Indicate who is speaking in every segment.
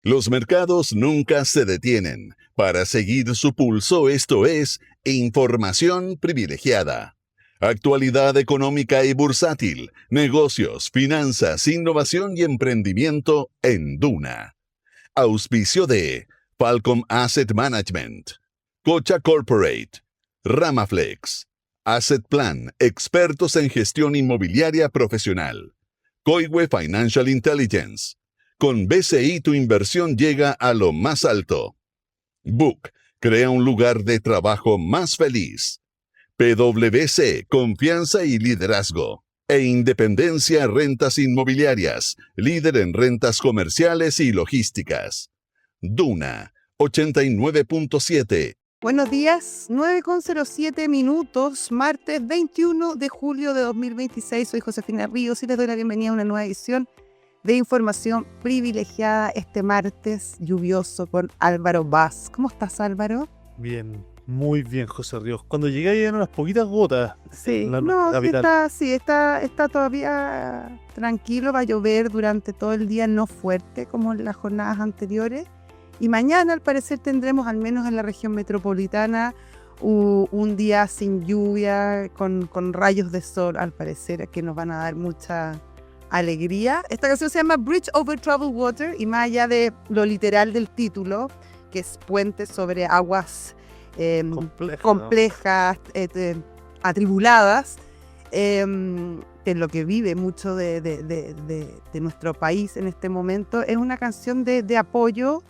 Speaker 1: Los mercados nunca se detienen. Para seguir su pulso, esto es información privilegiada. Actualidad económica y bursátil, negocios, finanzas, innovación y emprendimiento en Duna. Auspicio de Falcom Asset Management, Cocha Corporate, Ramaflex, Asset Plan, expertos en gestión inmobiliaria profesional, Coihue Financial Intelligence. Con BCI tu inversión llega a lo más alto. Book, crea un lugar de trabajo más feliz. PwC, confianza y liderazgo. E Independencia Rentas Inmobiliarias, líder en rentas comerciales y logísticas. Duna, 89.7.
Speaker 2: Buenos días, 9:07 martes 21 de julio de 2026. Soy Josefina Ríos y les doy la bienvenida a una nueva edición de información privilegiada este martes lluvioso con Álvaro Vaz. ¿Cómo estás, Álvaro?
Speaker 3: Bien, muy bien, José Ríos. Cuando llegué ahí eran unas poquitas gotas.
Speaker 2: Sí,
Speaker 3: La
Speaker 2: no,
Speaker 3: capital.
Speaker 2: está todavía tranquilo, va a llover durante todo el día, no fuerte como en las jornadas anteriores. Y mañana, al parecer, tendremos, al menos en la región metropolitana, un día sin lluvia, con rayos de sol, al parecer, que nos van a dar mucha alegría. Esta canción se llama Bridge Over Troubled Water, y más allá de lo literal del título, que es puente sobre aguas complejas, atribuladas, que es lo que vive mucho de nuestro país en este momento, es una canción de apoyo,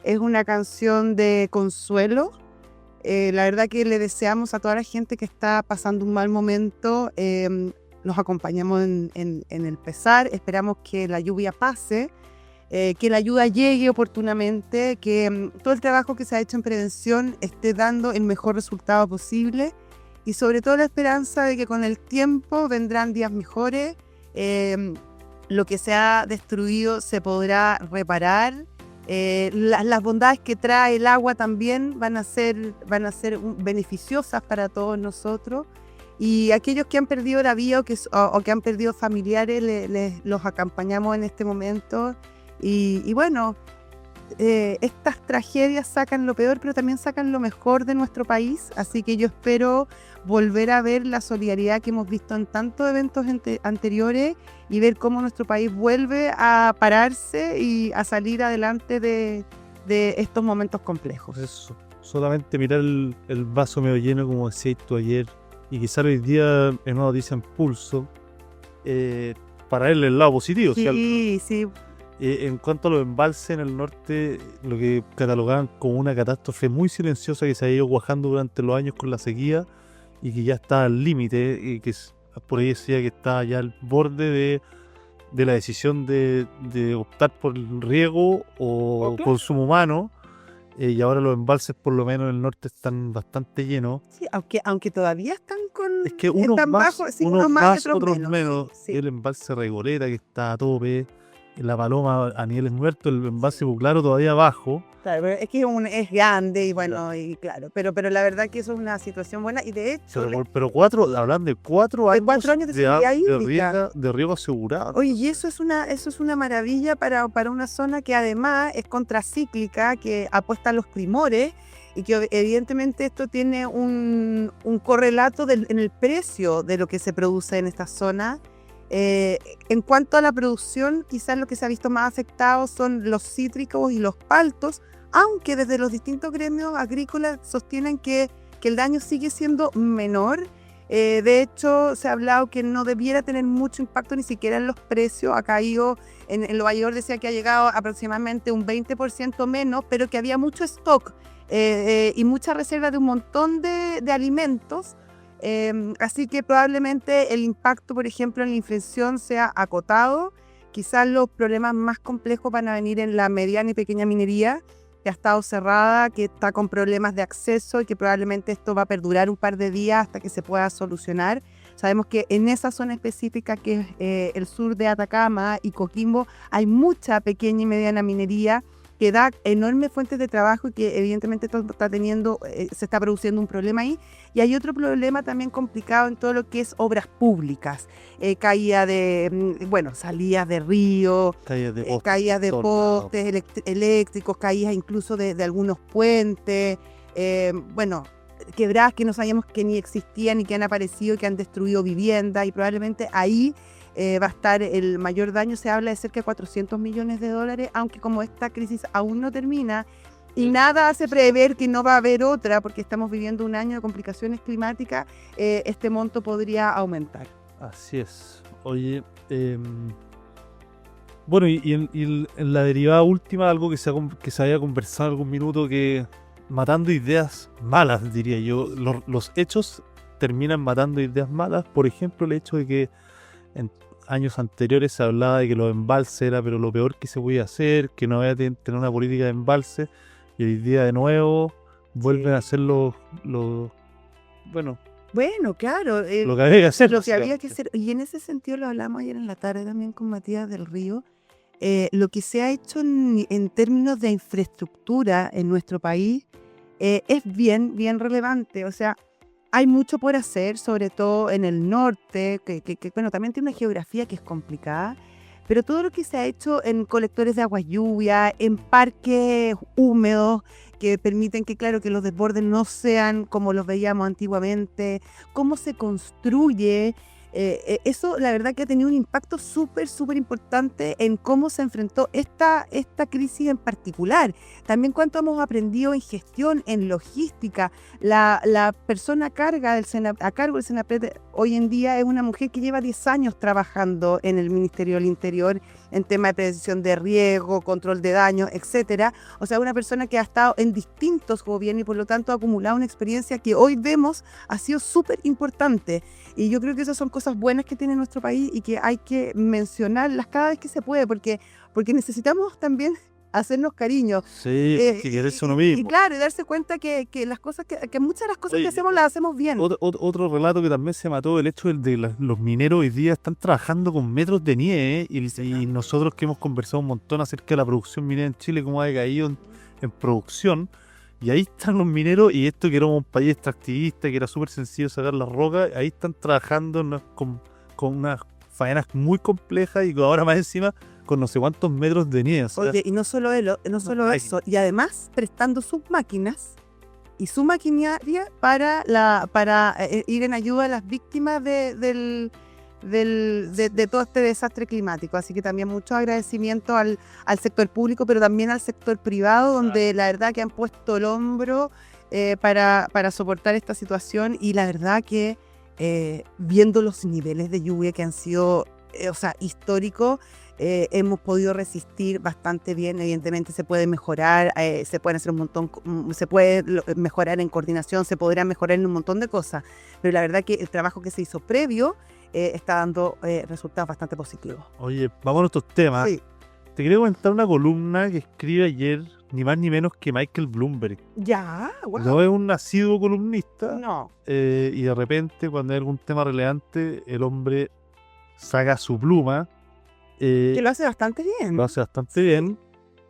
Speaker 2: es una canción de consuelo. La verdad que le deseamos a toda la gente que está pasando un mal momento, los acompañamos en el pesar, esperamos que la lluvia pase, que la ayuda llegue oportunamente, que todo el trabajo que se ha hecho en prevención esté dando el mejor resultado posible y sobre todo la esperanza de que con el tiempo vendrán días mejores, lo que se ha destruido se podrá reparar. Las bondades que trae el agua también van a ser beneficiosas para todos nosotros, y aquellos que han perdido la vida o que han perdido familiares los acompañamos en este momento y bueno, estas tragedias sacan lo peor pero también sacan lo mejor de nuestro país, así que yo espero volver a ver la solidaridad que hemos visto en tantos eventos anteriores y ver cómo nuestro país vuelve a pararse y a salir adelante de estos momentos complejos.
Speaker 3: Eso, solamente mirar el vaso medio lleno, como decías tú ayer, y quizás hoy día en una noticia en Pulso, para él el lado positivo.
Speaker 2: Sí.
Speaker 3: En cuanto a los embalses en el norte, lo que catalogaban como una catástrofe muy silenciosa que se ha ido cuajando durante los años con la sequía y que ya está al límite, y que por ahí decía que está ya al borde de la decisión de optar por el riego o consumo humano, y ahora los embalses por lo menos en el norte están bastante llenos.
Speaker 2: Sí, aunque todavía están
Speaker 3: Es que unos más, otros
Speaker 2: menos.
Speaker 3: menos.
Speaker 2: Sí.
Speaker 3: El embalse Regoleta que está a tope, la Paloma a niveles muertos, el embalse Buclaro todavía bajo.
Speaker 2: Claro, pero es que es grande y bueno, y claro, pero la verdad que eso es una situación buena y de hecho...
Speaker 3: Pero hablan de 4 años
Speaker 2: de sequía hídrica.
Speaker 3: de riego asegurado.
Speaker 2: Oye, y eso es una maravilla para una zona que además es contracíclica, que apuesta a los primores y que evidentemente esto tiene un correlato en el precio de lo que se produce en esta zona. En cuanto a la producción, quizás lo que se ha visto más afectado son los cítricos y los paltos, aunque desde los distintos gremios agrícolas sostienen que el daño sigue siendo menor. De hecho, se ha hablado que no debiera tener mucho impacto ni siquiera en los precios. Ha caído, en Nueva York decía que ha llegado aproximadamente un 20% menos, pero que había mucho stock y mucha reserva de un montón de alimentos. Así que probablemente el impacto, por ejemplo, en la inflación sea acotado. Quizás los problemas más complejos van a venir en la mediana y pequeña minería, que ha estado cerrada, que está con problemas de acceso y que probablemente esto va a perdurar un par de días hasta que se pueda solucionar. Sabemos que en esa zona específica, que es el sur de Atacama y Coquimbo, hay mucha pequeña y mediana minería que da enormes fuentes de trabajo y que evidentemente esto está se está produciendo un problema ahí. Y hay otro problema también complicado en todo lo que es obras públicas, caída de, salidas de ríos, caídas de postes eléctricos, caídas incluso de algunos puentes, quebradas que no sabíamos que ni existían y que han aparecido y que han destruido viviendas, y probablemente ahí va a estar el mayor daño. Se habla de cerca de $400 millones, aunque como esta crisis aún no termina y nada hace prever que no va a haber otra, porque estamos viviendo un año de complicaciones climáticas, este monto podría aumentar.
Speaker 3: Así es. Oye, bueno, y en la derivada última, algo que se había conversado en algún minuto, que matando ideas malas, diría yo, los hechos terminan matando ideas malas. Por ejemplo, el hecho de que en años anteriores se hablaba de que los embalses era pero lo peor que se podía hacer, que no había tener una política de embalse, y hoy día de nuevo vuelven a hacer
Speaker 2: Bueno, claro.
Speaker 3: Lo que había que hacer.
Speaker 2: Lo que había que hacer. Y en ese sentido lo hablamos ayer en la tarde también con Matías del Río. Lo que se ha hecho en términos de infraestructura en nuestro país es bien relevante. O sea, hay mucho por hacer, sobre todo en el norte, que también tiene una geografía que es complicada, pero todo lo que se ha hecho en colectores de agua lluvia, en parques húmedos que permiten que los desbordes no sean como los veíamos antiguamente, cómo se construye, eso la verdad que ha tenido un impacto súper importante en cómo se enfrentó esta crisis en particular. También cuánto hemos aprendido en gestión, en logística. La persona a cargo del Senapred hoy en día es una mujer que lleva 10 años trabajando en el Ministerio del Interior en tema de prevención de riesgo, control de daños, etcétera. O sea, una persona que ha estado en distintos gobiernos y por lo tanto ha acumulado una experiencia que hoy vemos ha sido súper importante. Y yo creo que esas son cosas buenas que tiene nuestro país y que hay que mencionarlas cada vez que se puede, porque necesitamos también hacernos cariño.
Speaker 3: Sí, que quererse uno mismo.
Speaker 2: Y claro, y darse cuenta que las cosas que muchas de las cosas que hacemos las hacemos bien.
Speaker 3: Otro relato que también se mató, el hecho de los mineros hoy día están trabajando con metros de nieve, y nosotros que hemos conversado un montón acerca de la producción minera en Chile, cómo ha decaído en producción. Y ahí están los mineros, y esto que era un país extractivista, que era súper sencillo sacar las rocas, ahí están trabajando con unas faenas muy complejas, y ahora más encima con no sé cuántos metros de nieve.
Speaker 2: Oye, y no solo eso, y además prestando sus máquinas y su maquinaria para ir en ayuda a las víctimas de todo este desastre climático. Así que también mucho agradecimiento al sector público, pero también al sector privado, donde la verdad que han puesto el hombro para soportar esta situación. Y la verdad que viendo los niveles de lluvia que han sido históricos, hemos podido resistir bastante bien. Evidentemente se puede mejorar, se pueden hacer un montón, se puede mejorar en coordinación, se podrá mejorar en un montón de cosas, pero la verdad que el trabajo que se hizo previo está dando resultados bastante positivos.
Speaker 3: Oye, vamos a otros temas.
Speaker 2: Sí.
Speaker 3: Te quería comentar una columna que escribe ayer ni más ni menos que Michael Bloomberg.
Speaker 2: Ya, wow.
Speaker 3: No es un asiduo columnista.
Speaker 2: No.
Speaker 3: Y de repente, cuando hay algún tema relevante, el hombre saca su pluma.
Speaker 2: Que lo hace bastante bien.
Speaker 3: Lo hace bastante bien.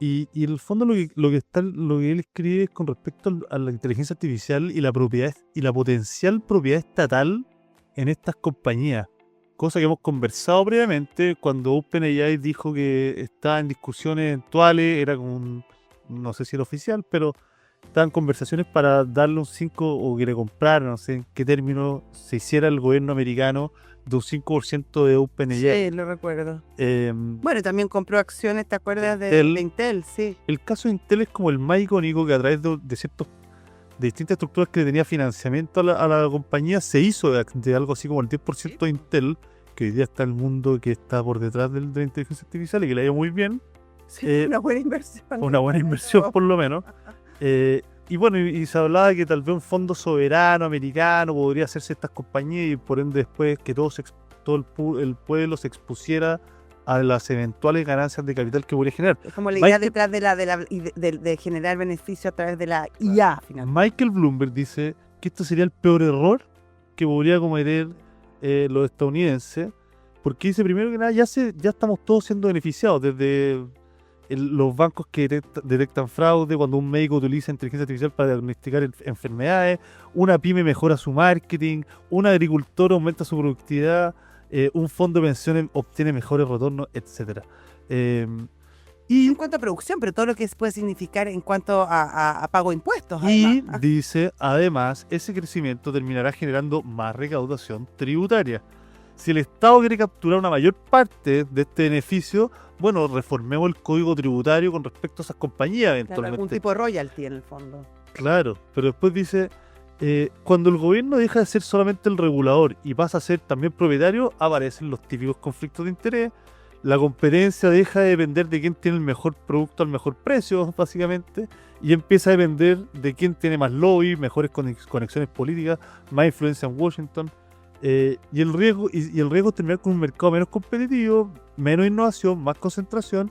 Speaker 3: Y en el fondo lo que él escribe es con respecto a la inteligencia artificial y la propiedad y la potencial propiedad estatal en estas compañías. Cosa que hemos conversado previamente cuando OpenAI dijo que estaba en discusiones eventuales, era como no sé si era oficial, pero estaban conversaciones para darle un 5 o que le compraran, no sé en qué término se hiciera el gobierno americano de un 5% de OpenAI.
Speaker 2: Sí, lo recuerdo. Bueno, también compró acciones, ¿te acuerdas de Intel? Sí.
Speaker 3: El caso de Intel es como el más icónico, que a través de distintas estructuras que le tenía financiamiento a la compañía, se hizo de algo así como el 10% de Intel, que hoy día está el mundo que está por detrás de la inteligencia artificial y que le ha ido muy bien.
Speaker 2: Sí, una buena inversión.
Speaker 3: Una buena inversión, por lo menos. Y bueno, y se hablaba que tal vez un fondo soberano americano podría hacerse estas compañías, y por ende después que todo el pueblo se expusiera a las eventuales ganancias de capital que podría generar.
Speaker 2: Es como la idea detrás de generar beneficio a través de la IA.
Speaker 3: Michael Bloomberg dice que esto sería el peor error que podría cometer los estadounidenses, porque dice, primero que nada, ya estamos todos siendo beneficiados desde los bancos que detectan fraude, cuando un médico utiliza inteligencia artificial para diagnosticar enfermedades, una pyme mejora su marketing, un agricultor aumenta su productividad, un fondo de pensiones obtiene mejores retornos, etc.
Speaker 2: Y en cuanto a producción, pero todo lo que puede significar en cuanto a pago de impuestos.
Speaker 3: Y
Speaker 2: Además.
Speaker 3: dice, además, ese crecimiento terminará generando más recaudación tributaria. Si el Estado quiere capturar una mayor parte de este beneficio, bueno, reformemos el código tributario con respecto a esas compañías
Speaker 2: Claro,
Speaker 3: eventualmente.
Speaker 2: algún tipo de royalty en el fondo.
Speaker 3: Claro, pero después dice, cuando el gobierno deja de ser solamente el regulador y pasa a ser también propietario, aparecen los típicos conflictos de interés. La competencia deja de depender de quién tiene el mejor producto al mejor precio, básicamente, y empieza a depender de quién tiene más lobby, mejores conexiones políticas, más influencia en Washington. Y el riesgo es terminar con un mercado menos competitivo, menos innovación, más concentración.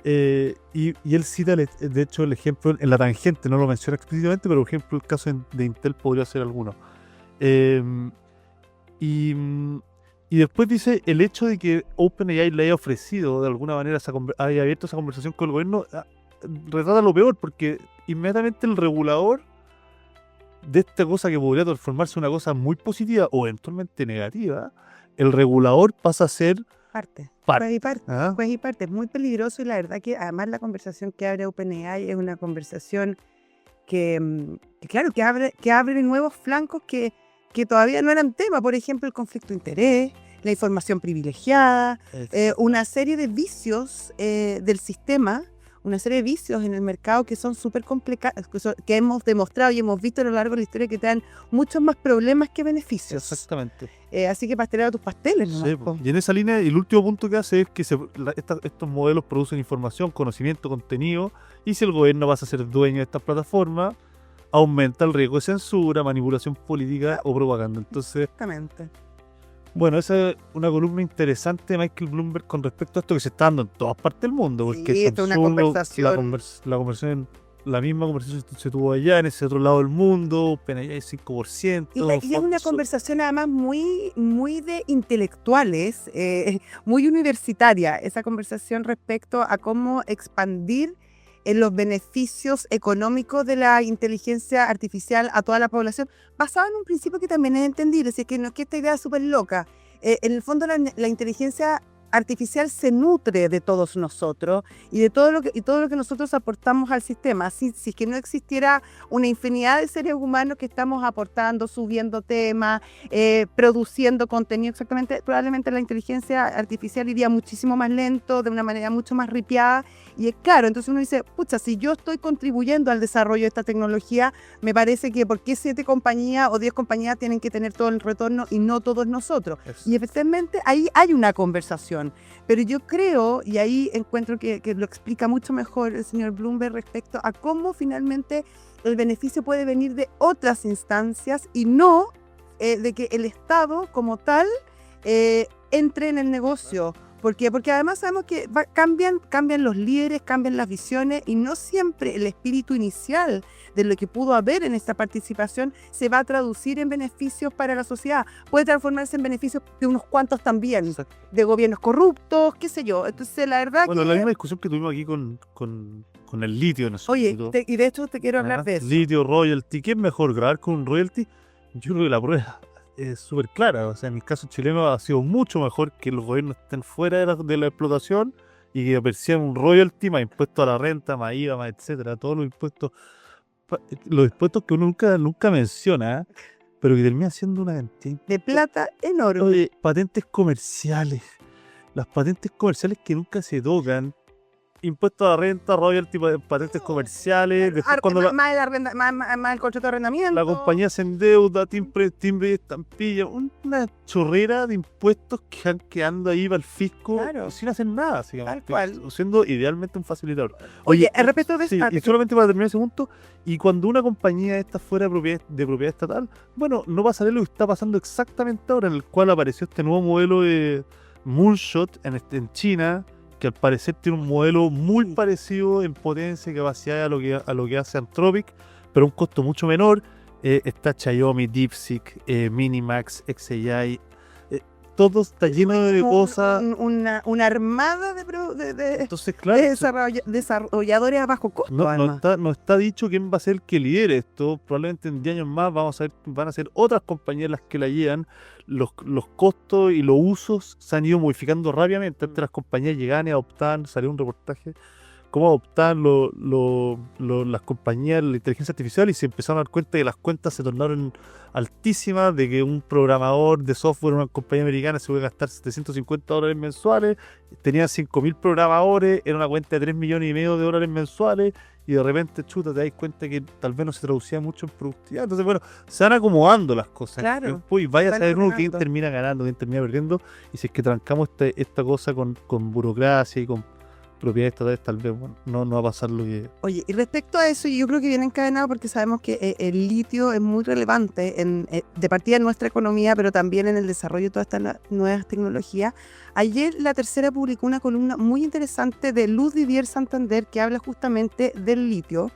Speaker 3: Y él cita, de hecho, el ejemplo en la tangente, no lo menciona explícitamente, pero por ejemplo el caso de Intel podría ser alguno. Y después dice, el hecho de que OpenAI le haya ofrecido de alguna manera, haya abierto esa conversación con el gobierno, retrata lo peor, porque inmediatamente el regulador de esta cosa que podría transformarse en una cosa muy positiva o eventualmente negativa, el regulador pasa a ser
Speaker 2: Parte.
Speaker 3: parte.
Speaker 2: Juez y parte.
Speaker 3: ¿Ah?
Speaker 2: Juez y parte. Es muy peligroso y la verdad que además la conversación que abre OpenAI es una conversación claro, que abre nuevos flancos que todavía no eran tema. Por ejemplo, el conflicto de interés, la información privilegiada, una serie de vicios del sistema, una serie de vicios en el mercado que son súper complicados, que hemos demostrado y hemos visto a lo largo de la historia que te dan muchos más problemas que beneficios.
Speaker 3: Exactamente.
Speaker 2: Así que pastelera tus pasteles.
Speaker 3: Sí, y en esa línea, el último punto que hace es que estos modelos producen información, conocimiento, contenido, y si el gobierno pasa a ser dueño de estas plataformas, aumenta el riesgo de censura, manipulación política o propaganda. Entonces,
Speaker 2: Exactamente.
Speaker 3: bueno, esa es una columna interesante de Michael Bloomberg con respecto a esto que se está dando en todas partes del mundo. Porque
Speaker 2: Sí, esta es una conversación.
Speaker 3: La misma conversación se tuvo allá, en ese otro lado del mundo, OpenAI 5%.
Speaker 2: Y es una conversación además muy de intelectuales, muy universitaria, esa conversación respecto a cómo expandir los beneficios económicos de la inteligencia artificial a toda la población, basado en un principio que también es entendible, es decir, que no es que esta idea es súper loca. En el fondo la inteligencia artificial se nutre de todos nosotros y de todo lo que nosotros aportamos al sistema. Si es que no existiera una infinidad de seres humanos que estamos aportando, subiendo temas, produciendo contenido, exactamente, probablemente la inteligencia artificial iría muchísimo más lento, de una manera mucho más ripiada. Y es claro, entonces uno dice, pucha, si yo estoy contribuyendo al desarrollo de esta tecnología, me parece que ¿por qué 7 compañías o 10 compañías tienen que tener todo el retorno y no todos nosotros? Y efectivamente ahí hay una conversación. Pero yo creo, y ahí encuentro que lo explica mucho mejor el señor Bloomberg respecto a cómo finalmente el beneficio puede venir de otras instancias y no de que el Estado como tal entre en el negocio. ¿Por qué? Porque además sabemos que cambian los líderes, cambian las visiones y no siempre el espíritu inicial de lo que pudo haber en esta participación se va a traducir en beneficios para la sociedad. Puede transformarse en beneficios de unos cuantos también,
Speaker 3: Exacto.
Speaker 2: de gobiernos corruptos, qué sé yo. Entonces la verdad
Speaker 3: Bueno,
Speaker 2: que...
Speaker 3: la misma discusión que tuvimos aquí con el litio.
Speaker 2: Oye, y de hecho te quiero hablar de eso.
Speaker 3: Litio, royalty. ¿Qué es mejor, grabar con un royalty? Yo creo que la prueba es súper clara. O sea, en el caso chileno ha sido mucho mejor que los gobiernos estén fuera de la explotación y que perciban un royalty más impuesto a la renta, más IVA, más etcétera. Todos los impuestos que uno nunca menciona, pero que termina siendo una cantidad
Speaker 2: De plata enorme.
Speaker 3: de patentes comerciales. Las patentes comerciales que nunca se tocan. Impuestos a la renta, royalty, patentes comerciales. Después cuando
Speaker 2: más el contrato de arrendamiento.
Speaker 3: la compañía se endeuda, timbre de estampilla, una chorrera de impuestos que van quedando ahí para el fisco,
Speaker 2: Claro.
Speaker 3: sin hacer nada, básicamente,
Speaker 2: Tal cual.
Speaker 3: siendo idealmente un facilitador.
Speaker 2: Oye, respecto de
Speaker 3: sí,
Speaker 2: eso...
Speaker 3: y solamente para terminar ese punto, y cuando una compañía está fuera de propiedad estatal, bueno, no pasa lo que está pasando exactamente ahora, en el cual apareció este nuevo modelo de Moonshot en China, que al parecer tiene un modelo muy parecido en potencia y capacidad a lo que hace Anthropic, pero a un costo mucho menor. Está Xiaomi, DeepSeek, Minimax, XAI. todo está lleno de cosas.
Speaker 2: Una armada de
Speaker 3: Entonces, claro,
Speaker 2: desarrolladores a bajo costo.
Speaker 3: no está dicho quién va a ser el que lidere esto. Probablemente en 10 años más van a ser otras compañías las que la llevan. Los costos y los usos se han ido modificando rápidamente. Antes las compañías llegaban y adoptaban, salió un reportaje, cómo adoptaban las compañías la inteligencia artificial, y se empezaron a dar cuenta que las cuentas se tornaron altísimas, de que un programador de software en una compañía americana se puede gastar $750 mensuales, tenía 5.000 programadores, era una cuenta de $3,5 millones mensuales, y de repente, chuta, te das cuenta que tal vez no se traducía mucho en productividad. Entonces, bueno, se van acomodando las cosas.
Speaker 2: Claro.
Speaker 3: Y vaya a saber uno quién
Speaker 2: mejorando.
Speaker 3: termina ganando, quién termina perdiendo, y si es que trancamos esta cosa con burocracia y con propiedades estatales, tal vez no va a pasar lo que...
Speaker 2: Oye, y respecto a eso, yo creo que viene encadenado porque sabemos que el litio es muy relevante de partida en nuestra economía, pero también en el desarrollo de todas estas nuevas tecnologías. Ayer La Tercera publicó una columna muy interesante de Luz Didier Santander que habla justamente del litio.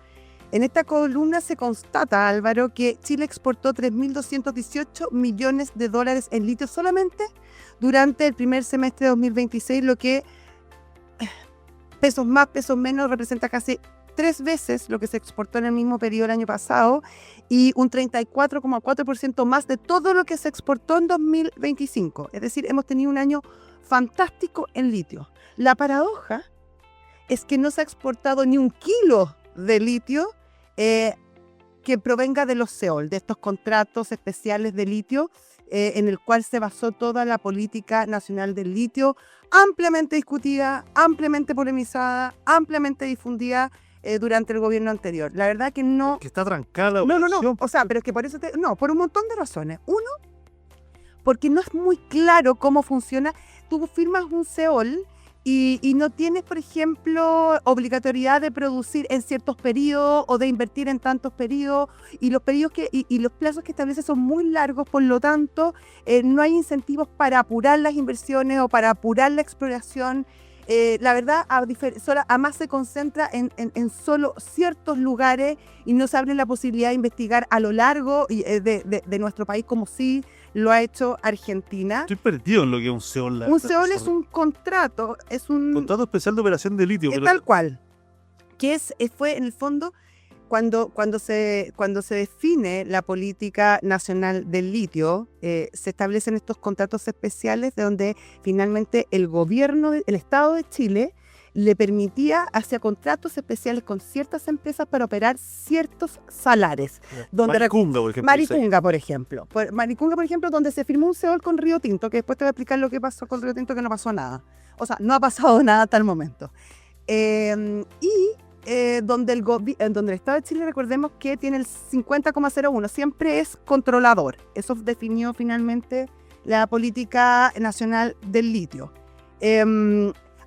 Speaker 2: En esta columna se constata, Álvaro, que Chile exportó $3.218 millones en litio solamente durante el primer semestre de 2026, lo que pesos más, pesos menos, representa casi 3 veces lo que se exportó en el mismo periodo el año pasado y un 34,4% más de todo lo que se exportó en 2025. Es decir, hemos tenido un año fantástico en litio. La paradoja es que no se ha exportado ni un kilo de litio que provenga de los SEOL, de estos contratos especiales de litio, en el cual se basó toda la política nacional del litio, ampliamente discutida, ampliamente polemizada, ampliamente difundida durante el gobierno anterior. La verdad que no...
Speaker 3: Que está trancada.
Speaker 2: No. O sea, pero es que por eso por un montón de razones. Uno, porque no es muy claro cómo funciona. Tú firmas un SEOL y no tienes, por ejemplo, obligatoriedad de producir en ciertos periodos o de invertir en tantos periodos, y los periodos y los plazos que establece son muy largos, por lo tanto, no hay incentivos para apurar las inversiones o para apurar la exploración. La verdad, además se concentra en solo ciertos lugares y no se abre la posibilidad de investigar a lo largo de nuestro país, como sí lo ha hecho Argentina.
Speaker 3: Estoy perdido en lo que es un SEOL.
Speaker 2: Un SEOL es un contrato, es un...
Speaker 3: Contrato especial de operación de litio.
Speaker 2: Tal cual. Que fue en el fondo cuando se define la política nacional del litio, se establecen estos contratos especiales de donde finalmente el Estado de Chile le permitía hacer contratos especiales con ciertas empresas para operar ciertos salares.
Speaker 3: Maricunga, por ejemplo.
Speaker 2: Maricunga, por ejemplo, donde se firmó un SEOL con Río Tinto, que después te voy a explicar lo que pasó con Río Tinto, que no pasó nada. O sea, no ha pasado nada hasta el momento. Donde el Estado de Chile, recordemos que tiene el 50,01, siempre es controlador. Eso definió finalmente la política nacional del litio.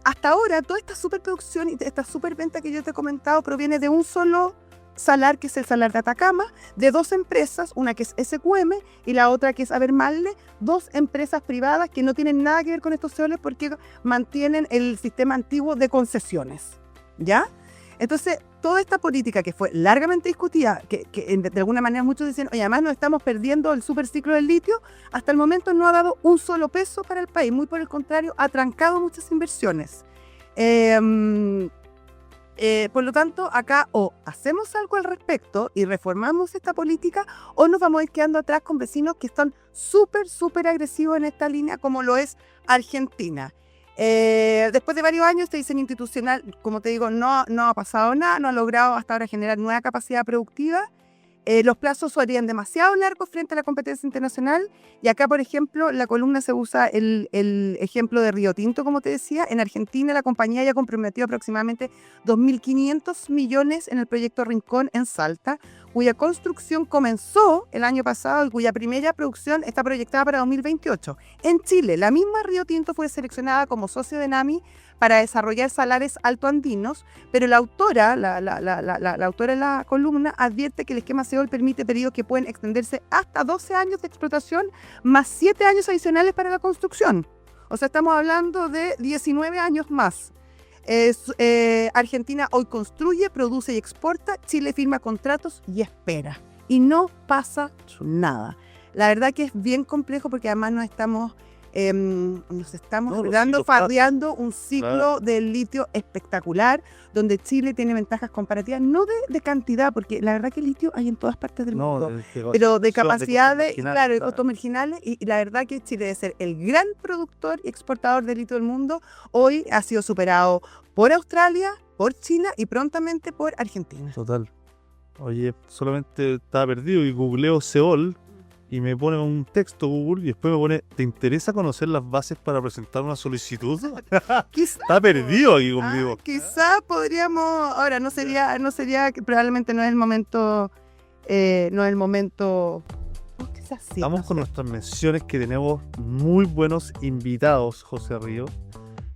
Speaker 2: Hasta ahora, toda esta superproducción y esta superventa que yo te he comentado proviene de un solo salar, que es el salar de Atacama, de 2 empresas, una que es SQM y la otra que es Abermalle, 2 empresas privadas que no tienen nada que ver con estos SEOLs porque mantienen el sistema antiguo de concesiones, ¿ya? Entonces, toda esta política que fue largamente discutida, que de alguna manera muchos dicen, oye, además nos estamos perdiendo el superciclo del litio, hasta el momento no ha dado un solo peso para el país, muy por el contrario, ha trancado muchas inversiones. Por lo tanto, acá o hacemos algo al respecto y reformamos esta política, o nos vamos a ir quedando atrás con vecinos que están súper agresivos en esta línea, como lo es Argentina. Después de varios años, este diseño institucional, como te digo, no ha pasado nada, no ha logrado hasta ahora generar nueva capacidad productiva. Los plazos serían demasiado largos frente a la competencia internacional, y acá, por ejemplo, la columna se usa el ejemplo de Río Tinto, como te decía. En Argentina, la compañía ya comprometió aproximadamente 2.500 millones en el proyecto Rincón en Salta, cuya construcción comenzó el año pasado y cuya primera producción está proyectada para 2028. En Chile, la misma Río Tinto fue seleccionada como socio de NAMI para desarrollar salares altoandinos, pero la autora de la columna advierte que el esquema SEOL permite periodos que pueden extenderse hasta 12 años de explotación, más 7 años adicionales para la construcción. O sea, estamos hablando de 19 años más. Argentina hoy construye, produce y exporta, Chile firma contratos y espera. Y no pasa nada. La verdad que es bien complejo porque además nos estamos Nos estamos
Speaker 3: No, los ciclos
Speaker 2: fardeando un ciclo
Speaker 3: claro.
Speaker 2: del litio espectacular, donde Chile tiene ventajas comparativas, no de cantidad, porque la verdad que el litio hay en todas partes del mundo, pero de capacidades, claro, de costos marginales, y la verdad que Chile debe ser el gran productor y exportador de litio del mundo. Hoy ha sido superado por Australia, por China y prontamente por Argentina.
Speaker 3: Total. Oye, solamente estaba perdido y googleo Seol y me pone un texto Google y después me pone, ¿te interesa conocer las bases para presentar una solicitud?
Speaker 2: Quizá,
Speaker 3: Está perdido aquí conmigo.
Speaker 2: quizá podríamos, ahora no sería, probablemente no es el momento, quizás sí.
Speaker 3: Estamos con nuestras menciones que tenemos muy buenos invitados, José Río.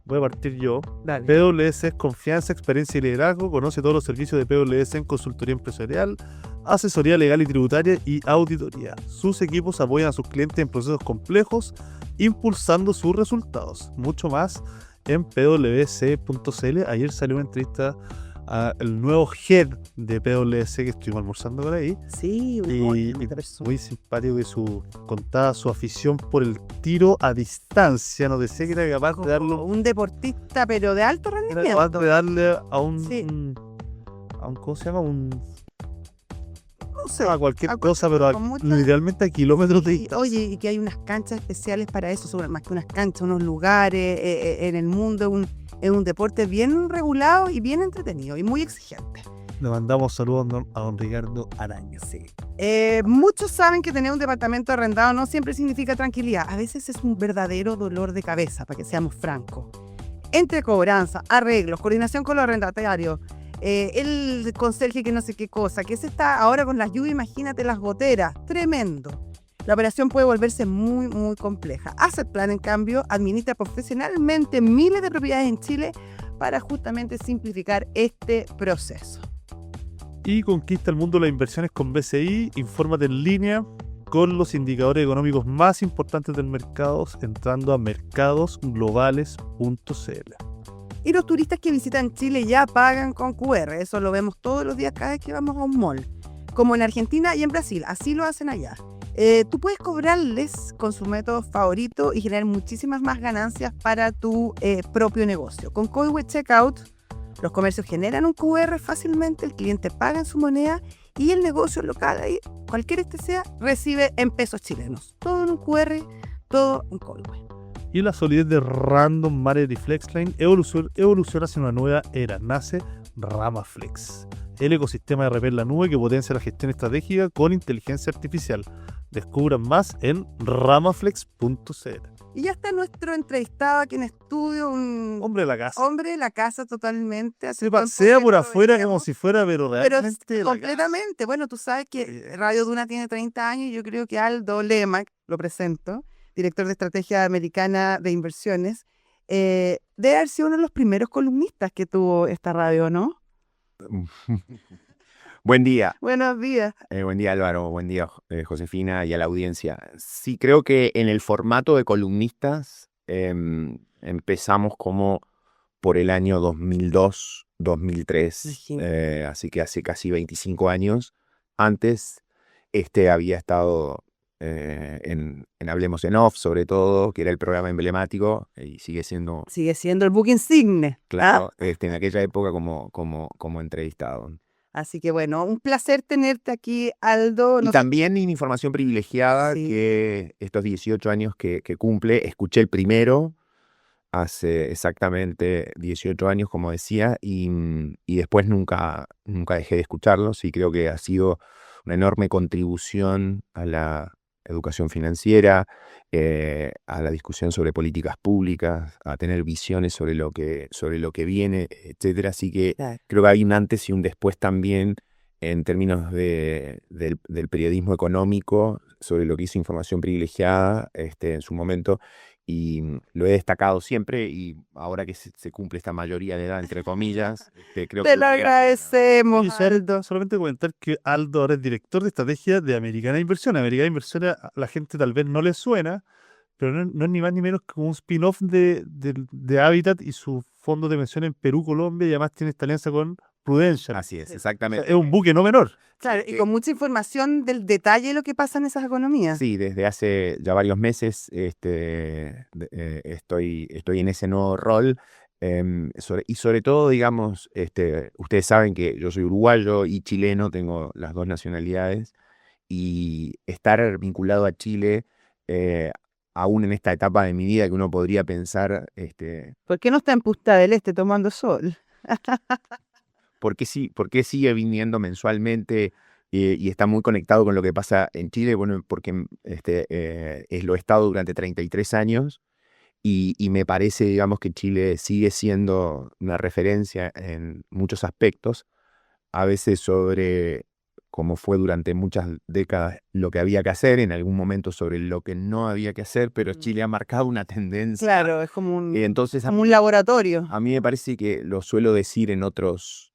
Speaker 3: Voy a partir yo.
Speaker 2: Dale.
Speaker 3: PwC es confianza, experiencia y liderazgo. Conoce todos los servicios de PwC en consultoría empresarial, asesoría legal y tributaria y auditoría. Sus equipos apoyan a sus clientes en procesos complejos, impulsando sus resultados. Mucho más en pwc.cl. Ayer salió una entrevista al nuevo head de PwC que estuvimos almorzando por ahí.
Speaker 2: Sí,
Speaker 3: Y muy simpático que contaba su afición por el tiro a distancia. Nos decía que era capaz de darle
Speaker 2: un deportista, pero de alto
Speaker 3: era
Speaker 2: rendimiento.
Speaker 3: capaz de darle a
Speaker 2: Sí.
Speaker 3: ¿cómo se llama?
Speaker 2: No sé,
Speaker 3: A cualquier
Speaker 2: a
Speaker 3: cosa, pero
Speaker 2: con mucha-
Speaker 3: literalmente a kilómetros de
Speaker 2: Sí,
Speaker 3: distancia.
Speaker 2: oye, y que hay unas canchas especiales para eso, más que unas canchas, unos lugares en el mundo, es un deporte bien regulado y bien entretenido y muy exigente.
Speaker 3: Le mandamos saludos a don Ricardo Araña.
Speaker 2: Sí. Muchos saben que tener un departamento arrendado no siempre significa tranquilidad, a veces es un verdadero dolor de cabeza, para que seamos francos. Entre cobranza, arreglos, coordinación con los arrendatarios, el conserje que no sé qué cosa, que se está ahora con las lluvias, imagínate las goteras, tremendo. La operación puede volverse muy, muy compleja. Asset Plan, en cambio, administra profesionalmente miles de propiedades en Chile para justamente simplificar este proceso.
Speaker 3: Y conquista el mundo de las inversiones con BCI. Infórmate en línea con los indicadores económicos más importantes del mercado entrando a mercadosglobales.cl.
Speaker 2: Y los turistas que visitan Chile ya pagan con QR. Eso lo vemos todos los días cada vez que vamos a un mall. Como en Argentina y en Brasil. Así lo hacen allá. Tú puedes cobrarles con su método favorito y generar muchísimas más ganancias para tu propio negocio. Con Coinweb Checkout, los comercios generan un QR fácilmente, el cliente paga en su moneda y el negocio local, ahí, cualquier este sea, recibe en pesos chilenos. Todo en un QR, todo en Coinweb.
Speaker 3: Y la solidez de Random Manager y Flexline evoluciona hacia una nueva era. Nace RamaFlex, el ecosistema de RP en la nube que potencia la gestión estratégica con inteligencia artificial. Descubran más en ramaflex.cl.
Speaker 2: Y ya está nuestro entrevistado aquí en estudio, un
Speaker 3: Hombre de la casa.
Speaker 2: hombre de la casa totalmente. Hace
Speaker 3: Se
Speaker 2: tiempo
Speaker 3: pasea
Speaker 2: que
Speaker 3: por
Speaker 2: lo
Speaker 3: afuera
Speaker 2: veíamos.
Speaker 3: como si fuera, pero realmente de
Speaker 2: Pero
Speaker 3: la
Speaker 2: completamente. Bueno, tú sabes que Radio Duna tiene 30 años y yo creo que Aldo Lema, lo presento, director de estrategia americana de inversiones, debe haber sido uno de los primeros columnistas que tuvo esta radio, ¿no?
Speaker 4: Buen día.
Speaker 2: Buenos días.
Speaker 4: Buen día Álvaro, buen día Josefina y a la audiencia. Sí, creo que en el formato de columnistas empezamos como por el año 2002, 2003,
Speaker 2: Imagínate.
Speaker 4: así que hace casi 25 años. Antes había estado en Hablemos en Off, sobre todo, que era el programa emblemático y sigue siendo,
Speaker 2: Sigue siendo el book insigne.
Speaker 4: claro, en aquella época como entrevistado.
Speaker 2: Así que bueno, un placer tenerte aquí, Aldo.
Speaker 4: Y también en información privilegiada,
Speaker 2: Sí.
Speaker 4: que estos 18 años que cumple, escuché el primero hace exactamente 18 años, como decía, y después nunca dejé de escucharlos, y creo que ha sido una enorme contribución a la educación financiera, a la discusión sobre políticas públicas, a tener visiones sobre lo que viene, etcétera. Así que
Speaker 2: Claro.
Speaker 4: creo que hay un antes y un después también en términos del periodismo económico, sobre lo que hizo Información Privilegiada en su momento, y lo he destacado siempre, y ahora que se cumple esta mayoría de edad, entre comillas, creo
Speaker 2: Te
Speaker 4: que
Speaker 2: lo
Speaker 4: vale la pena.
Speaker 2: agradecemos,
Speaker 3: Y
Speaker 2: Aldo.
Speaker 3: solamente comentar que Aldo ahora es director de estrategia de Americana Inversiones. Americana Inversiones a la gente tal vez no le suena, pero no es ni más ni menos que un spin-off de Habitat y su fondo de pensión en Perú, Colombia, y además tiene esta alianza con Prudential.
Speaker 4: Así es,
Speaker 3: O sea,
Speaker 4: exactamente.
Speaker 3: es un buque no menor.
Speaker 2: Claro, y con mucha información del detalle de lo que pasa en esas economías.
Speaker 4: Sí, desde hace ya varios meses estoy en ese nuevo rol. Y sobre todo, digamos, ustedes saben que yo soy uruguayo y chileno, tengo las dos nacionalidades, y estar vinculado a Chile, aún en esta etapa de mi vida que uno podría pensar,
Speaker 2: ¿Por qué no está en Punta del Este tomando sol?
Speaker 4: ¿por qué sigue viniendo mensualmente y está muy conectado con lo que pasa en Chile? Bueno, porque lo he estado durante 33 años y me parece, digamos, que Chile sigue siendo una referencia en muchos aspectos, a veces sobre cómo fue durante muchas décadas lo que había que hacer, en algún momento sobre lo que no había que hacer, pero Chile ha marcado una tendencia.
Speaker 2: Claro, es como
Speaker 4: Y entonces
Speaker 2: un laboratorio.
Speaker 4: a mí me parece que lo suelo decir en otras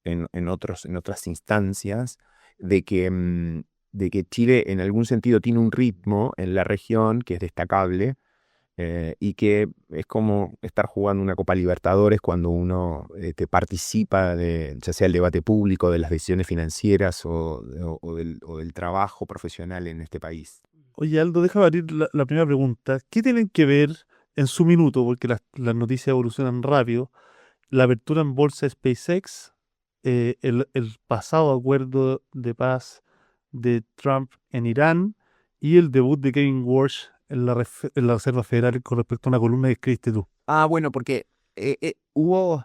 Speaker 4: instancias, de que Chile en algún sentido tiene un ritmo en la región que es destacable, y que es como estar jugando una Copa Libertadores cuando uno participa ya sea el debate público, de las decisiones financieras o del trabajo profesional en este país.
Speaker 3: Oye, Aldo, déjame abrir la primera pregunta. ¿Qué tienen que ver en su minuto, porque las noticias evolucionan rápido, la apertura en bolsa de SpaceX, el pasado acuerdo de paz de Trump en Irán y el debut de Kevin Walsh en la Reserva Federal con respecto a una columna que escribiste tú?
Speaker 4: Bueno, porque hubo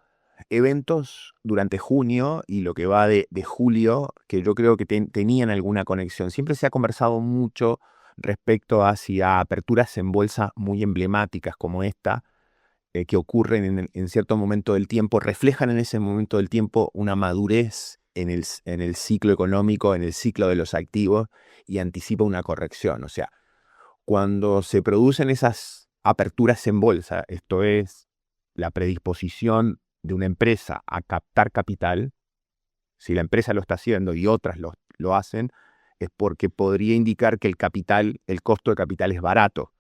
Speaker 4: eventos durante junio y lo que va de julio que yo creo que tenían alguna conexión. Siempre se ha conversado mucho respecto hacia aperturas en bolsa muy emblemáticas como esta, que ocurren en cierto momento del tiempo, reflejan en ese momento del tiempo una madurez en el ciclo económico, en el ciclo de los activos, y anticipa una corrección. O sea, cuando se producen esas aperturas en bolsa, esto es la predisposición de una empresa a captar capital, si la empresa lo está haciendo y otras lo hacen, es porque podría indicar que el costo de capital es barato.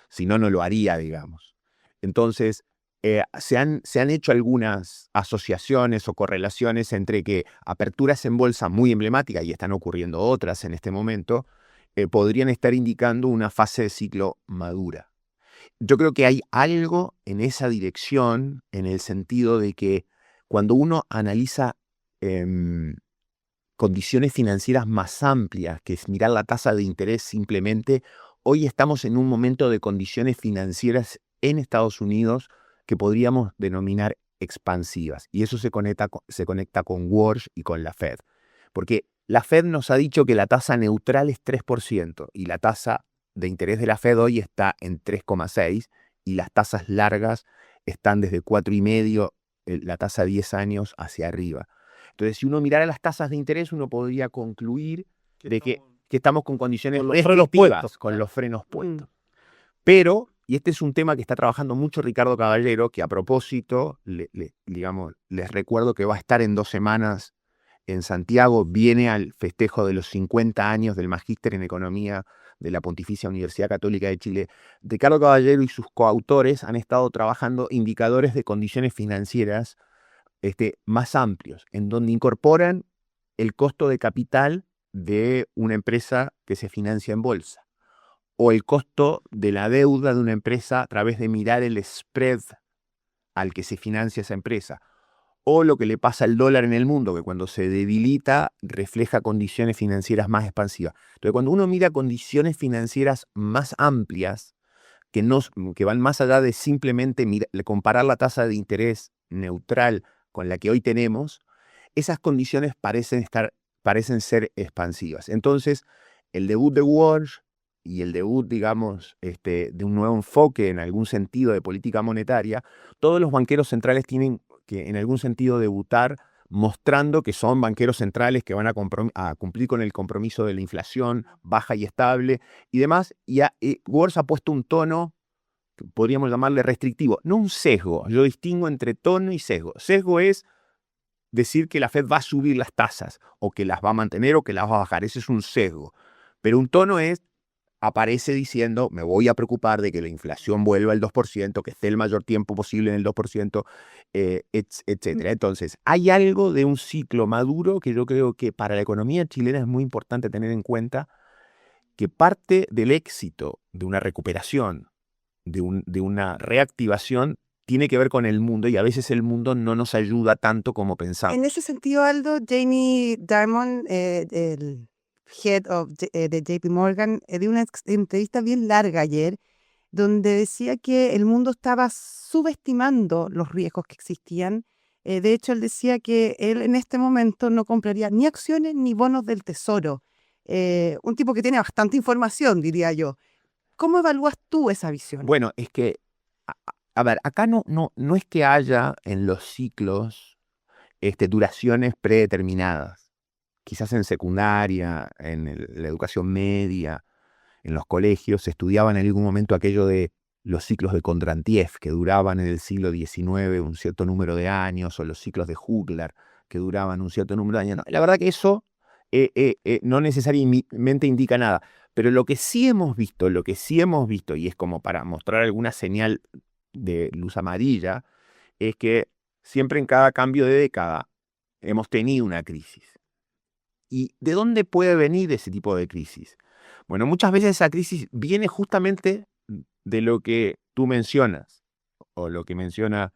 Speaker 4: Si no, no lo haría, digamos. Entonces, se han hecho algunas asociaciones o correlaciones entre que aperturas en bolsa muy emblemáticas, y están ocurriendo otras en este momento, podrían estar indicando una fase de ciclo madura. Yo creo que hay algo en esa dirección, en el sentido de que cuando uno analiza condiciones financieras más amplias, que es mirar la tasa de interés simplemente, hoy estamos en un momento de condiciones financieras en Estados Unidos que podríamos denominar expansivas. Y eso se conecta con Walsh y con la Fed. Porque la Fed nos ha dicho que la tasa neutral es 3% y la tasa de interés de la Fed hoy está en 3,6 y las tasas largas están desde 4,5, la tasa 10 años hacia arriba. Entonces, si uno mirara las tasas de interés, uno podría concluir de que estamos con condiciones
Speaker 3: con los frenos
Speaker 4: restrictivas,
Speaker 3: puestos.
Speaker 4: con los frenos puestos. Pero, y este es un tema que está trabajando mucho Ricardo Caballero, que a propósito, digamos, les recuerdo que va a estar en 2 semanas en Santiago, viene al festejo de los 50 años del Magíster en Economía de la Pontificia Universidad Católica de Chile. Ricardo Caballero y sus coautores han estado trabajando indicadores de condiciones financieras más amplios, en donde incorporan el costo de capital de una empresa que se financia en bolsa, o el costo de la deuda de una empresa a través de mirar el spread al que se financia esa empresa, o lo que le pasa al dólar en el mundo, que cuando se debilita refleja condiciones financieras más expansivas. Entonces, cuando uno mira condiciones financieras más amplias, que van más allá de simplemente comparar la tasa de interés neutral con la que hoy tenemos, esas condiciones parecen ser expansivas. Entonces, el debut de Walsh y el debut, digamos, de un nuevo enfoque en algún sentido de política monetaria, todos los banqueros centrales tienen que en algún sentido debutar mostrando que son banqueros centrales que van a cumplir con el compromiso de la inflación baja y estable y demás. Y Walsh ha puesto un tono, podríamos llamarle restrictivo, no un sesgo. Yo distingo entre tono y sesgo. Sesgo es decir que la Fed va a subir las tasas, o que las va a mantener, o que las va a bajar. Ese es un sesgo. Pero un tono es aparece diciendo, me voy a preocupar de que la inflación vuelva al 2%, que esté el mayor tiempo posible en el 2%, etcétera. Entonces, hay algo de un ciclo maduro que yo creo que para la economía chilena es muy importante tener en cuenta, que parte del éxito de una recuperación, de una reactivación, tiene que ver con el mundo, y a veces el mundo no nos ayuda tanto como pensamos.
Speaker 2: En ese sentido, Aldo, Jamie Dimon, el de JP Morgan, dio una entrevista bien larga ayer, donde decía que el mundo estaba subestimando los riesgos que existían. De hecho, él decía que él en este momento no compraría ni acciones ni bonos del Tesoro. Un tipo que tiene bastante información, diría yo. ¿Cómo evalúas tú esa visión?
Speaker 4: Bueno, es que, a ver, acá no es que haya en los ciclos duraciones predeterminadas. Quizás en secundaria, la educación media, en los colegios, se estudiaba en algún momento aquello de los ciclos de Kondratiev, que duraban en el siglo XIX un cierto número de años, o los ciclos de Juglar, que duraban un cierto número de años. No, la verdad que eso no necesariamente indica nada. Pero lo que sí hemos visto, y es como para mostrar alguna señal de luz amarilla, es que siempre en cada cambio de década hemos tenido una crisis. ¿Y de dónde puede venir ese tipo de crisis? Bueno, muchas veces esa crisis viene justamente de lo que tú mencionas, o lo que menciona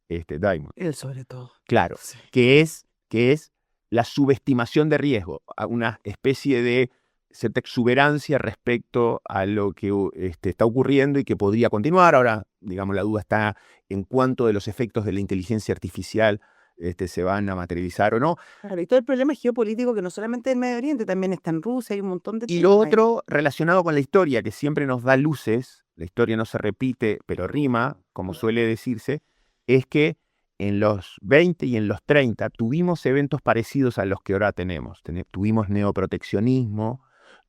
Speaker 4: Dimon.
Speaker 2: Él sobre todo.
Speaker 4: Claro,
Speaker 2: Sí.
Speaker 4: que es la subestimación de riesgo, una especie de cierta exuberancia respecto a lo que está ocurriendo y que podría continuar. Ahora, digamos, la duda está en cuánto de los efectos de la inteligencia artificial se van a materializar o no.
Speaker 2: Claro, y todo el problema geopolítico que no solamente en Medio Oriente, también está en Rusia, hay un montón de
Speaker 4: Y
Speaker 2: temas
Speaker 4: lo
Speaker 2: ahí.
Speaker 4: otro relacionado con la historia, que siempre nos da luces, la historia no se repite, pero rima, como suele decirse, es que en los 20 y en los 30 tuvimos eventos parecidos a los que ahora tenemos. Tuvimos neoproteccionismo,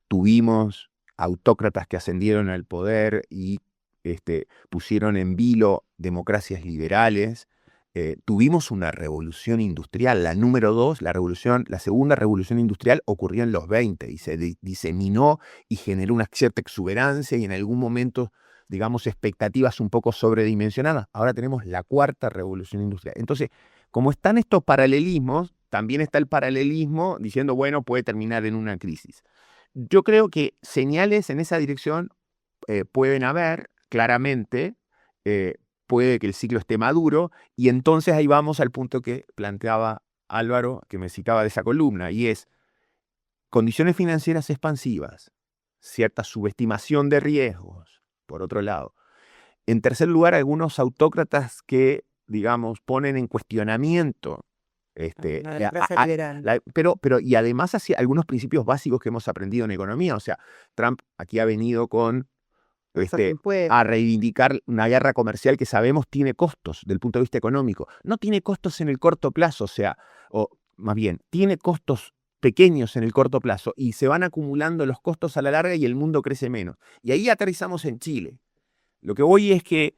Speaker 4: tuvimos autócratas que ascendieron al poder y pusieron en vilo democracias liberales. Tuvimos una revolución industrial, la número 2, la segunda revolución industrial ocurrió en los 20 y se diseminó y generó una cierta exuberancia y en algún momento, digamos, expectativas un poco sobredimensionadas. Ahora tenemos la cuarta revolución industrial. Entonces, como están estos paralelismos, también está el paralelismo diciendo, bueno, puede terminar en una crisis. Yo creo que señales en esa dirección pueden haber, claramente. Puede que el ciclo esté maduro, y entonces ahí vamos al punto que planteaba Álvaro, que me citaba de esa columna, y es condiciones financieras expansivas, cierta subestimación de riesgos, por otro lado. En tercer lugar, algunos autócratas que, digamos, ponen en cuestionamiento
Speaker 2: La democracia liberal.
Speaker 4: pero y además algunos principios básicos que hemos aprendido en economía. O sea, Trump aquí ha venido con a reivindicar una guerra comercial que sabemos tiene costos del punto de vista económico. No tiene costos en el corto plazo, o más bien, tiene costos pequeños en el corto plazo y se van acumulando los costos a la larga y el mundo crece menos. Y ahí aterrizamos en Chile. Lo que voy es que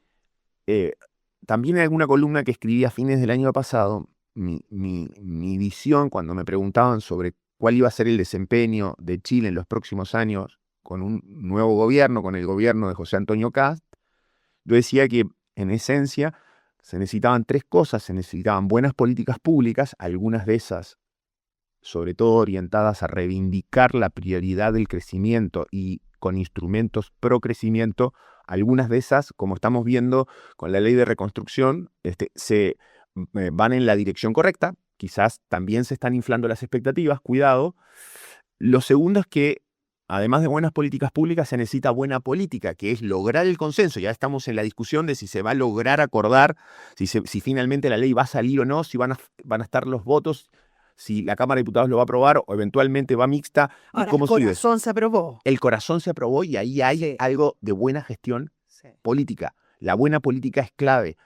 Speaker 4: también en alguna columna que escribí a fines del año pasado, mi visión cuando me preguntaban sobre cuál iba a ser el desempeño de Chile en los próximos años con un nuevo gobierno, con el gobierno de José Antonio Kast, yo decía que en esencia se necesitaban tres cosas. Se necesitaban buenas políticas públicas, algunas de esas sobre todo orientadas a reivindicar la prioridad del crecimiento y con instrumentos pro crecimiento. Algunas de esas, como estamos viendo con la ley de reconstrucción, se van en la dirección correcta. Quizás también se están inflando las expectativas, cuidado. Lo segundo es que, además de buenas políticas públicas, se necesita buena política, que es lograr el consenso. Ya estamos en la discusión de si se va a lograr acordar, si finalmente la ley va a salir o no, si van a estar los votos, si la Cámara de Diputados lo va a aprobar o eventualmente va mixta.
Speaker 2: Ahora,
Speaker 4: ¿Cómo
Speaker 2: el corazón se aprobó.
Speaker 4: El corazón se aprobó y ahí hay algo de buena gestión política. La buena política es clave.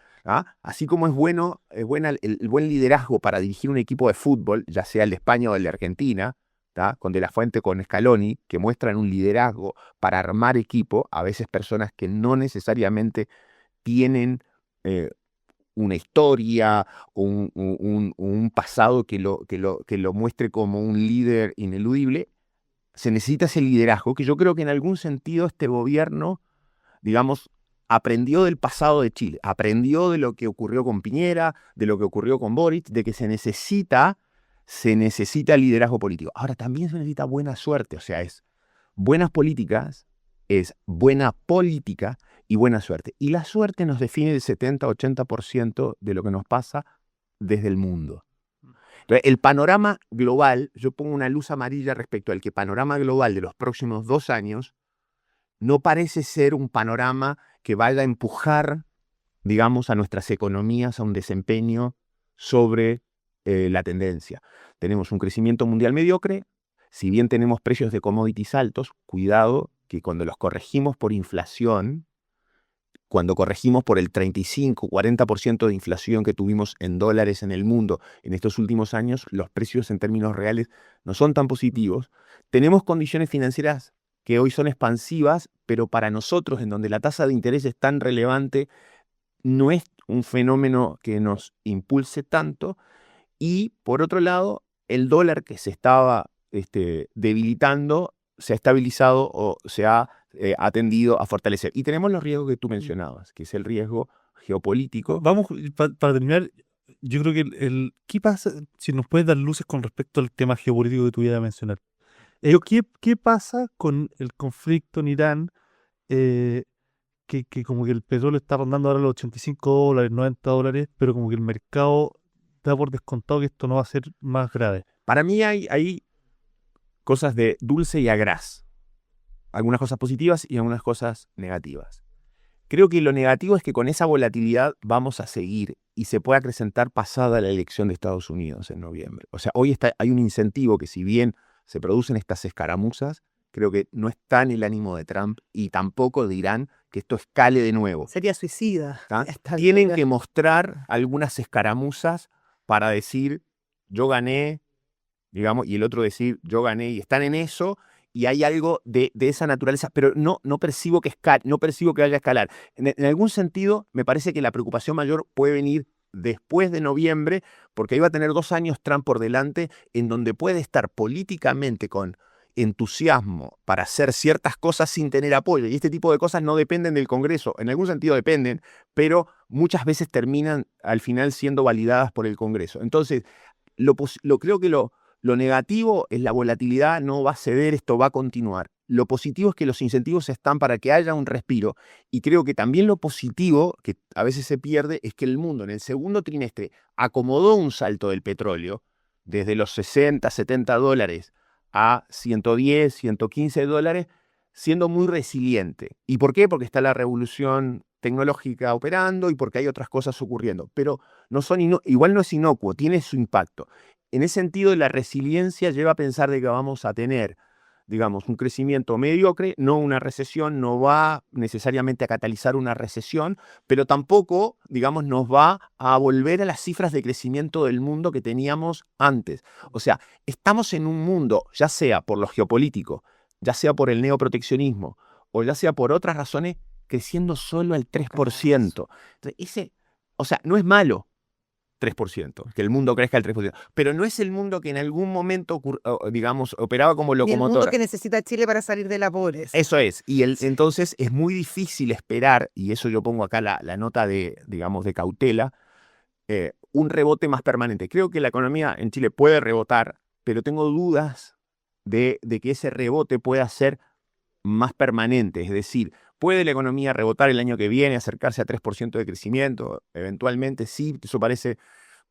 Speaker 4: Así como es buena el buen liderazgo para dirigir un equipo de fútbol, ya sea el de España o el de Argentina, con De la Fuente, con Scaloni, que muestran un liderazgo para armar equipo, a veces personas que no necesariamente tienen una historia o un pasado que lo muestre como un líder ineludible. se necesita ese liderazgo, que yo creo que en algún sentido este gobierno, digamos, aprendió del pasado de Chile, aprendió de lo que ocurrió con Piñera, de lo que ocurrió con Boric, de que se necesita liderazgo político. Ahora también se necesita buena suerte, o sea, es buenas políticas, es buena política y buena suerte. Y la suerte nos define el 70-80% de lo que nos pasa desde el mundo. Entonces, el panorama global, yo pongo una luz amarilla respecto al que panorama global de los próximos 2 años no parece ser un panorama que vaya a empujar, digamos, a nuestras economías a un desempeño sobre la tendencia. Tenemos un crecimiento mundial mediocre, si bien tenemos precios de commodities altos, cuidado que cuando los corregimos por inflación, cuando corregimos por el 35-40% de inflación que tuvimos en dólares en el mundo en estos últimos años, los precios en términos reales no son tan positivos. Tenemos condiciones financieras que hoy son expansivas, pero para nosotros, en donde la tasa de interés es tan relevante, no es un fenómeno que nos impulse tanto. Y, por otro lado, el dólar que se estaba debilitando se ha estabilizado o se ha tendido a fortalecer. Y tenemos los riesgos que tú mencionabas, que es el riesgo geopolítico.
Speaker 3: Vamos, para terminar, yo creo que ¿qué pasa? Si nos puedes dar luces con respecto al tema geopolítico que tú ibas a mencionar. ¿Qué pasa con el conflicto en Irán? Que como que el petróleo está rondando ahora los $85, $90, pero como que el mercado da por descontado que esto no va a ser más grave.
Speaker 4: Para mí hay cosas de dulce y agraz. Algunas cosas positivas y algunas cosas negativas. Creo que lo negativo es que con esa volatilidad vamos a seguir y se puede acrecentar pasada la elección de Estados Unidos en noviembre. O sea, hoy hay un incentivo que, si bien se producen estas escaramuzas, creo que no está en el ánimo de Trump y tampoco de Irán que esto escale de nuevo.
Speaker 2: Sería suicida.
Speaker 4: Tienen que mostrar algunas escaramuzas para decir, yo gané, digamos, y el otro decir, yo gané, y están en eso, y hay algo de esa naturaleza, pero no percibo que vaya a escalar. En algún sentido, me parece que la preocupación mayor puede venir después de noviembre, porque ahí va a tener 2 años Trump por delante, en donde puede estar políticamente con entusiasmo para hacer ciertas cosas sin tener apoyo. Y este tipo de cosas no dependen del Congreso. En algún sentido dependen, pero muchas veces terminan al final siendo validadas por el Congreso. Entonces, creo que lo negativo es la volatilidad, no va a ceder, esto va a continuar. Lo positivo es que los incentivos están para que haya un respiro. Y creo que también lo positivo, que a veces se pierde, es que el mundo en el segundo trimestre acomodó un salto del petróleo desde los $60, $70 a $110, $115, siendo muy resiliente. ¿Y por qué? Porque está la revolución tecnológica operando y porque hay otras cosas ocurriendo. Pero igual no es inocuo, tiene su impacto. En ese sentido, la resiliencia lleva a pensar de que vamos a tener, digamos, un crecimiento mediocre, no una recesión, no va necesariamente a catalizar una recesión, pero tampoco, digamos, nos va a volver a las cifras de crecimiento del mundo que teníamos antes. O sea, estamos en un mundo, ya sea por lo geopolítico, ya sea por el neoproteccionismo, o ya sea por otras razones, creciendo solo al 3%. Entonces, o sea, no es malo 3%, que el mundo crezca al 3%, pero no es el mundo que en algún momento, digamos, operaba como locomotora.
Speaker 2: El mundo que necesita Chile para salir de la pobreza.
Speaker 4: Eso es, y entonces es muy difícil esperar, y eso yo pongo acá la nota de, digamos, de cautela, un rebote más permanente. Creo que la economía en Chile puede rebotar, pero tengo dudas de que ese rebote pueda ser más permanente, es decir, ¿puede la economía rebotar el año que viene, acercarse a 3% de crecimiento? Eventualmente sí, eso parece.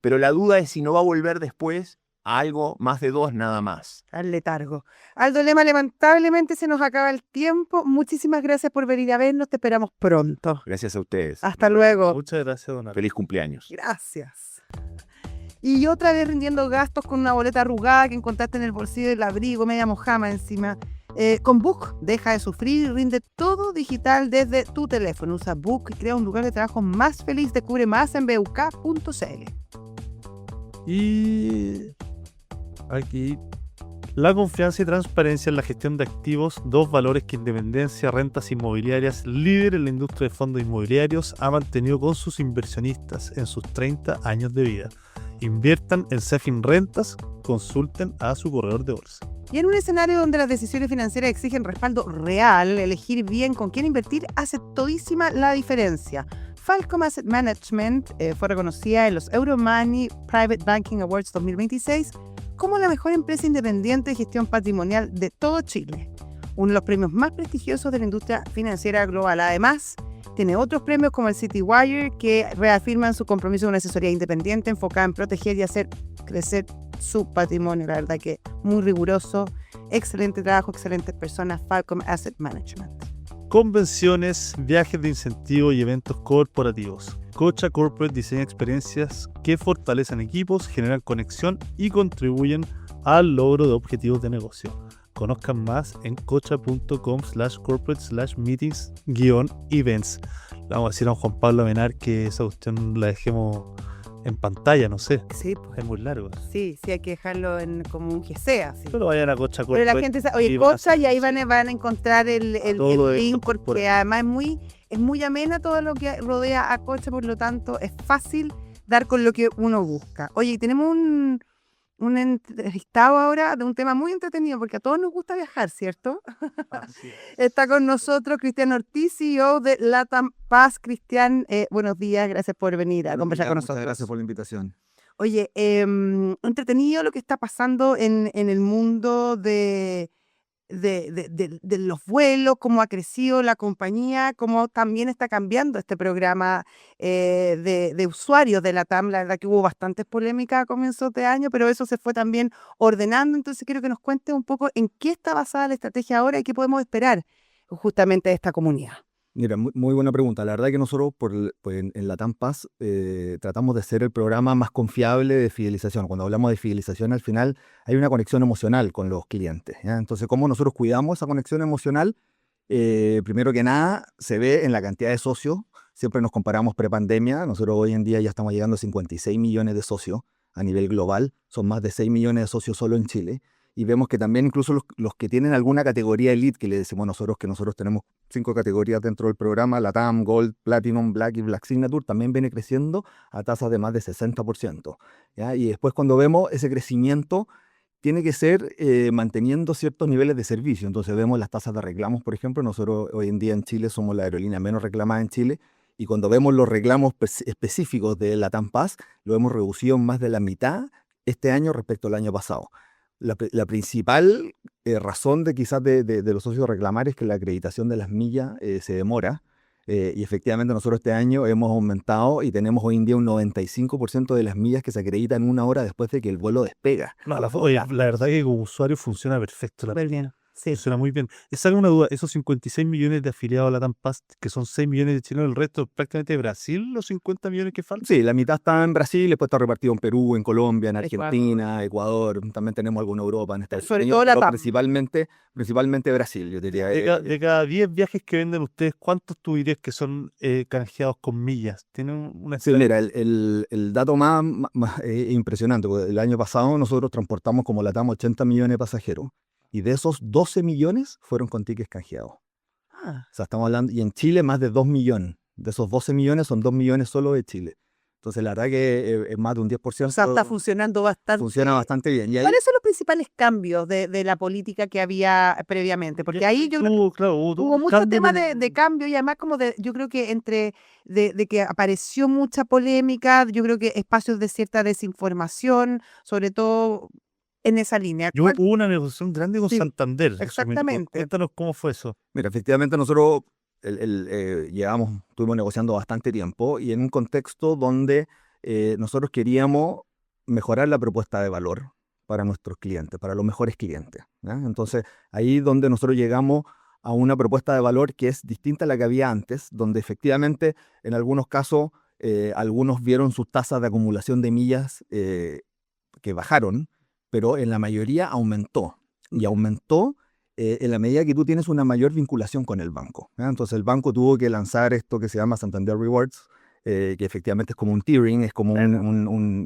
Speaker 4: Pero la duda es si no va a volver después a algo más de 2 nada más.
Speaker 2: Al letargo. Aldo Lema, lamentablemente se nos acaba el tiempo. Muchísimas gracias por venir a vernos. Te esperamos pronto.
Speaker 4: Gracias a ustedes.
Speaker 2: Hasta luego.
Speaker 3: Muchas gracias, don Aldo.
Speaker 4: Feliz cumpleaños.
Speaker 2: Gracias. Y otra vez rindiendo gastos con una boleta arrugada que encontraste en el bolsillo del abrigo, media mojama encima. Con Book, deja de sufrir y rinde todo digital desde tu teléfono. Usa Book y crea un lugar de trabajo más feliz. Descubre más en buk.cl.
Speaker 3: Y aquí, la confianza y transparencia en la gestión de activos, 2 valores que Independencia Rentas Inmobiliarias, líder en la industria de fondos inmobiliarios, ha mantenido con sus inversionistas en sus 30 años de vida. Inviertan en Cefin Rentas, consulten a su corredor de bolsa.
Speaker 2: Y en un escenario donde las decisiones financieras exigen respaldo real, elegir bien con quién invertir hace todísima la diferencia. Falcom Asset Management fue reconocida en los Euromoney Private Banking Awards 2026 como la mejor empresa independiente de gestión patrimonial de todo Chile, uno de los premios más prestigiosos de la industria financiera global. Además, tiene otros premios como el Citywire, que reafirman su compromiso con una asesoría independiente enfocada en proteger y hacer crecer su patrimonio. La verdad que muy riguroso, excelente trabajo, excelentes personas, Falcom Asset Management.
Speaker 3: Convenciones, viajes de incentivo y eventos corporativos. Cocha Corporate diseña experiencias que fortalecen equipos, generan conexión y contribuyen al logro de objetivos de negocio. Conozcan más en cocha.com/corporate/meetings-events. Le vamos a decir a Juan Pablo Amenar que esa cuestión la dejemos en pantalla, no sé.
Speaker 2: Sí, pues,
Speaker 3: Es muy largo.
Speaker 2: sí, hay que dejarlo como un GC, así.
Speaker 3: Pero vayan a Cocha
Speaker 2: Pero
Speaker 3: Corporate.
Speaker 2: la gente sabe, oye,
Speaker 3: y van a
Speaker 2: Cocha, y ahí
Speaker 3: hacer-
Speaker 2: van a encontrar el
Speaker 3: Todo esto
Speaker 2: link, porque
Speaker 3: corporativo.
Speaker 2: además es muy amena todo lo que rodea a Cocha, por lo tanto es fácil dar con lo que uno busca. Oye, y tenemos un entrevistado ahora de un tema muy entretenido, porque a todos nos gusta viajar, ¿cierto?
Speaker 3: Así es.
Speaker 2: Está con nosotros Cristian Ortiz, CEO de LATAM Pass. Cristian, buenos días, gracias por venir a conversar con nosotros.
Speaker 5: Muchas gracias por la invitación.
Speaker 2: Oye, entretenido lo que está pasando en el mundo de los vuelos, cómo ha crecido la compañía, cómo también está cambiando este programa de usuarios de la TAM. La verdad que hubo bastantes polémicas a comienzos de año, pero eso se fue también ordenando. Entonces quiero que nos cuentes un poco en qué está basada la estrategia ahora y qué podemos esperar justamente de esta comunidad.
Speaker 5: Mira, muy buena pregunta. La verdad que nosotros en LATAM Pass tratamos de ser el programa más confiable de fidelización. Cuando hablamos de fidelización, al final hay una conexión emocional con los clientes, ¿ya? Entonces, ¿cómo nosotros cuidamos esa conexión emocional? Primero que nada, se ve en la cantidad de socios. Siempre nos comparamos prepandemia. Nosotros hoy en día ya estamos llegando a 56 millones de socios a nivel global. Son más de 6 millones de socios solo en Chile. Y vemos que también incluso los que tienen alguna categoría elite, que le decimos nosotros, que nosotros tenemos 5 categorías dentro del programa, LATAM, Gold, Platinum, Black y Black Signature, también viene creciendo a tasas de más de 60%. ¿Ya? Y después cuando vemos ese crecimiento, tiene que ser manteniendo ciertos niveles de servicio. Entonces vemos las tasas de reclamos, por ejemplo. Nosotros hoy en día en Chile somos la aerolínea menos reclamada en Chile. Y cuando vemos los reclamos específicos de LATAM Pass, lo hemos reducido en más de la mitad este año respecto al año pasado. La principal razón de quizás de los socios reclamar es que la acreditación de las millas se demora. Y efectivamente nosotros este año hemos aumentado y tenemos hoy en día un 95% de las millas que se acreditan 1 hora después de que el vuelo despega.
Speaker 3: No, oye, la verdad que como usuario funciona perfecto.
Speaker 2: Súper bien. Sí.
Speaker 3: Funciona muy bien. Saca una duda, esos 56 millones de afiliados a LATAM Pass, que son 6 millones de chilenos, el resto prácticamente de Brasil, los 50 millones que faltan.
Speaker 5: Sí, la mitad está en Brasil, después está repartido en Perú, en Colombia, en
Speaker 2: Ecuador.
Speaker 5: Argentina, Ecuador, también tenemos alguna Europa en Estados
Speaker 2: Sobre
Speaker 5: Unidos,
Speaker 2: todo
Speaker 5: pero
Speaker 2: LATAM.
Speaker 5: principalmente Brasil, yo diría.
Speaker 3: De cada 10 viajes que venden ustedes, ¿cuántos tú dirías que son canjeados con millas? ¿Tienen una
Speaker 5: Sí, mira, el dato más impresionante, porque el año pasado nosotros transportamos como LATAM 80 millones de pasajeros, y de esos 12 millones fueron con tickets canjeados.
Speaker 2: Ah,
Speaker 5: O sea, estamos hablando, y en Chile más de 2 millones. De esos 12 millones son 2 millones solo de Chile. Entonces, la verdad que es más de un 10%.
Speaker 2: o sea, está funcionando bastante.
Speaker 5: Funciona bastante bien. Y ahí,
Speaker 2: ¿Cuáles son los principales cambios de la política que había previamente? Porque ahí yo creo que hubo mucho tema de cambio y además yo creo que de que apareció mucha polémica, yo creo que espacios de cierta desinformación, sobre todo en esa línea.
Speaker 3: Hubo una negociación grande con
Speaker 2: Sí,
Speaker 3: Santander.
Speaker 2: exactamente.
Speaker 3: Cuéntanos cómo fue eso.
Speaker 5: mira, efectivamente nosotros estuvimos negociando bastante tiempo y en un contexto donde nosotros queríamos mejorar la propuesta de valor para nuestros clientes, para los mejores clientes, ¿ya? Entonces, ahí donde nosotros llegamos a una propuesta de valor que es distinta a la que había antes, donde efectivamente en algunos casos algunos vieron sus tasas de acumulación de millas que bajaron, pero en la mayoría aumentó. Y aumentó en la medida que tú tienes una mayor vinculación con el banco, ¿ya? Entonces el banco tuvo que lanzar esto que se llama Santander Rewards, que efectivamente es como un tiering, es como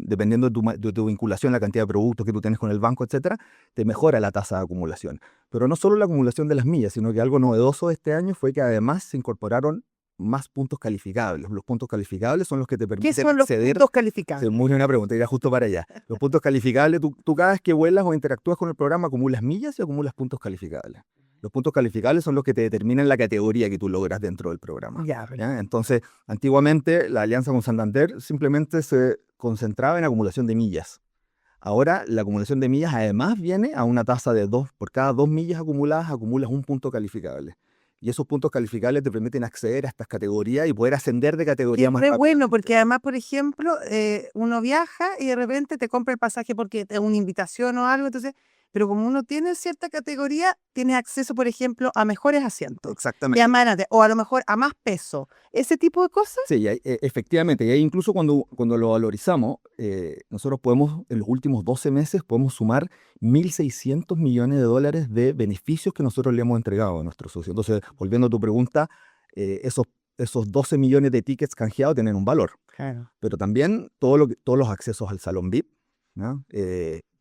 Speaker 5: dependiendo de tu vinculación, la cantidad de productos que tú tienes con el banco, etcétera, te mejora la tasa de acumulación. Pero no solo la acumulación de las millas, sino que algo novedoso este año fue que además se incorporaron más puntos calificables. Los puntos calificables son los que te
Speaker 2: ¿Qué
Speaker 5: permiten
Speaker 2: son los
Speaker 5: acceder.
Speaker 2: puntos calificables?
Speaker 5: Muy buena pregunta, irá justo para allá. Los puntos calificables, tú cada vez que vuelas o interactúas con el programa acumulas millas y acumulas puntos calificables. Los puntos calificables son los que te determinan la categoría que tú logras dentro del programa.
Speaker 2: Ya,
Speaker 5: ¿Ya? Entonces, antiguamente la alianza con Santander simplemente se concentraba en acumulación de millas. Ahora, la acumulación de millas además viene a una tasa de 2. Por cada 2 millas acumuladas, acumulas un punto calificable. Y esos puntos calificables te permiten acceder a estas categorías y poder ascender de
Speaker 2: que
Speaker 5: categoría
Speaker 2: es
Speaker 5: más
Speaker 2: re
Speaker 5: rápido.
Speaker 2: bueno, porque además, por ejemplo, uno viaja y de repente te compra el pasaje porque es una invitación o algo, entonces, pero como uno tiene cierta categoría, tiene acceso, por ejemplo, a mejores asientos, y
Speaker 5: Exactamente.
Speaker 2: a más adelante, o a lo mejor a más peso, ese tipo de cosas.
Speaker 5: Sí, y efectivamente. Y ahí incluso cuando lo valorizamos, nosotros podemos, en los últimos 12 meses, podemos sumar $1.600 millones de beneficios que nosotros le hemos entregado a nuestros socios. Entonces, volviendo a tu pregunta, esos 12 millones de tickets canjeados tienen un valor.
Speaker 2: Claro.
Speaker 5: Pero también todos los accesos al salón VIP, ¿no?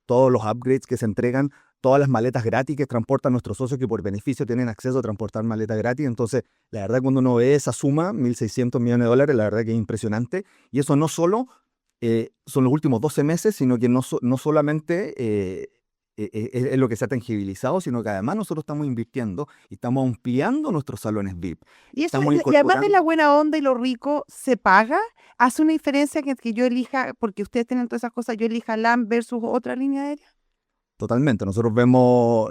Speaker 5: Todos los upgrades que se entregan, todas las maletas gratis que transportan nuestros socios que por beneficio tienen acceso a transportar maletas gratis. Entonces, la verdad, cuando uno ve esa suma, $1.600 millones, la verdad que es impresionante. Y eso no solo son los últimos 12 meses, sino que no solamente es lo que se ha tangibilizado, sino que además nosotros estamos invirtiendo y estamos ampliando nuestros salones VIP.
Speaker 2: Y, eso,
Speaker 5: Estamos
Speaker 2: y además de
Speaker 5: incorporando-
Speaker 2: la buena onda y lo rico, ¿se paga? ¿Hace una diferencia que yo elija, porque ustedes tienen todas esas cosas, yo elija LAM versus otra línea aérea?
Speaker 5: Totalmente. Nosotros vemos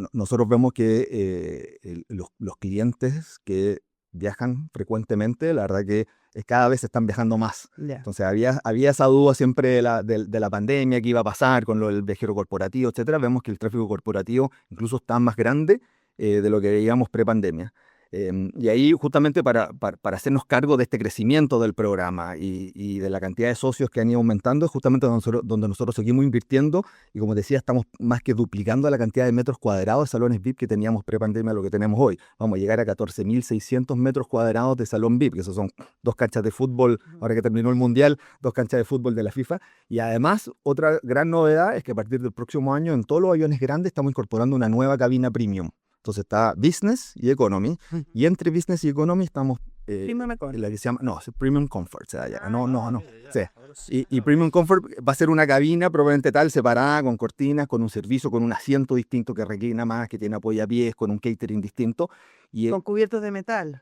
Speaker 5: que los clientes que viajan frecuentemente, la verdad que cada vez están viajando más.
Speaker 2: Ya.
Speaker 5: Entonces había esa duda siempre de la pandemia, qué iba a pasar con lo del viajero corporativo, etcétera. Vemos que el tráfico corporativo incluso está más grande de lo que veíamos pre-pandemia. Y ahí justamente para hacernos cargo de este crecimiento del programa y de la cantidad de socios que han ido aumentando, es justamente donde nosotros seguimos invirtiendo y como decía, estamos más que duplicando la cantidad de metros cuadrados de salones VIP que teníamos pre-pandemia a lo que tenemos hoy. Vamos a llegar a 14.600 metros cuadrados de salón VIP, que esos son 2 canchas de fútbol, ahora que terminó el Mundial, 2 canchas de fútbol de la FIFA. Y además, otra gran novedad es que a partir del próximo año en todos los aviones grandes estamos incorporando una nueva cabina premium. Entonces está Business y Economy. Y entre Business y Economy estamos
Speaker 2: Premium Economy.
Speaker 5: la que se llama, no, es Premium Comfort. Se llama. No. Sí. Y Premium Comfort va a ser una cabina probablemente tal, separada, con cortinas, con un servicio, con un asiento distinto que reclina más, que tiene apoyapiés, con un catering distinto. Y
Speaker 2: Con cubiertos de metal.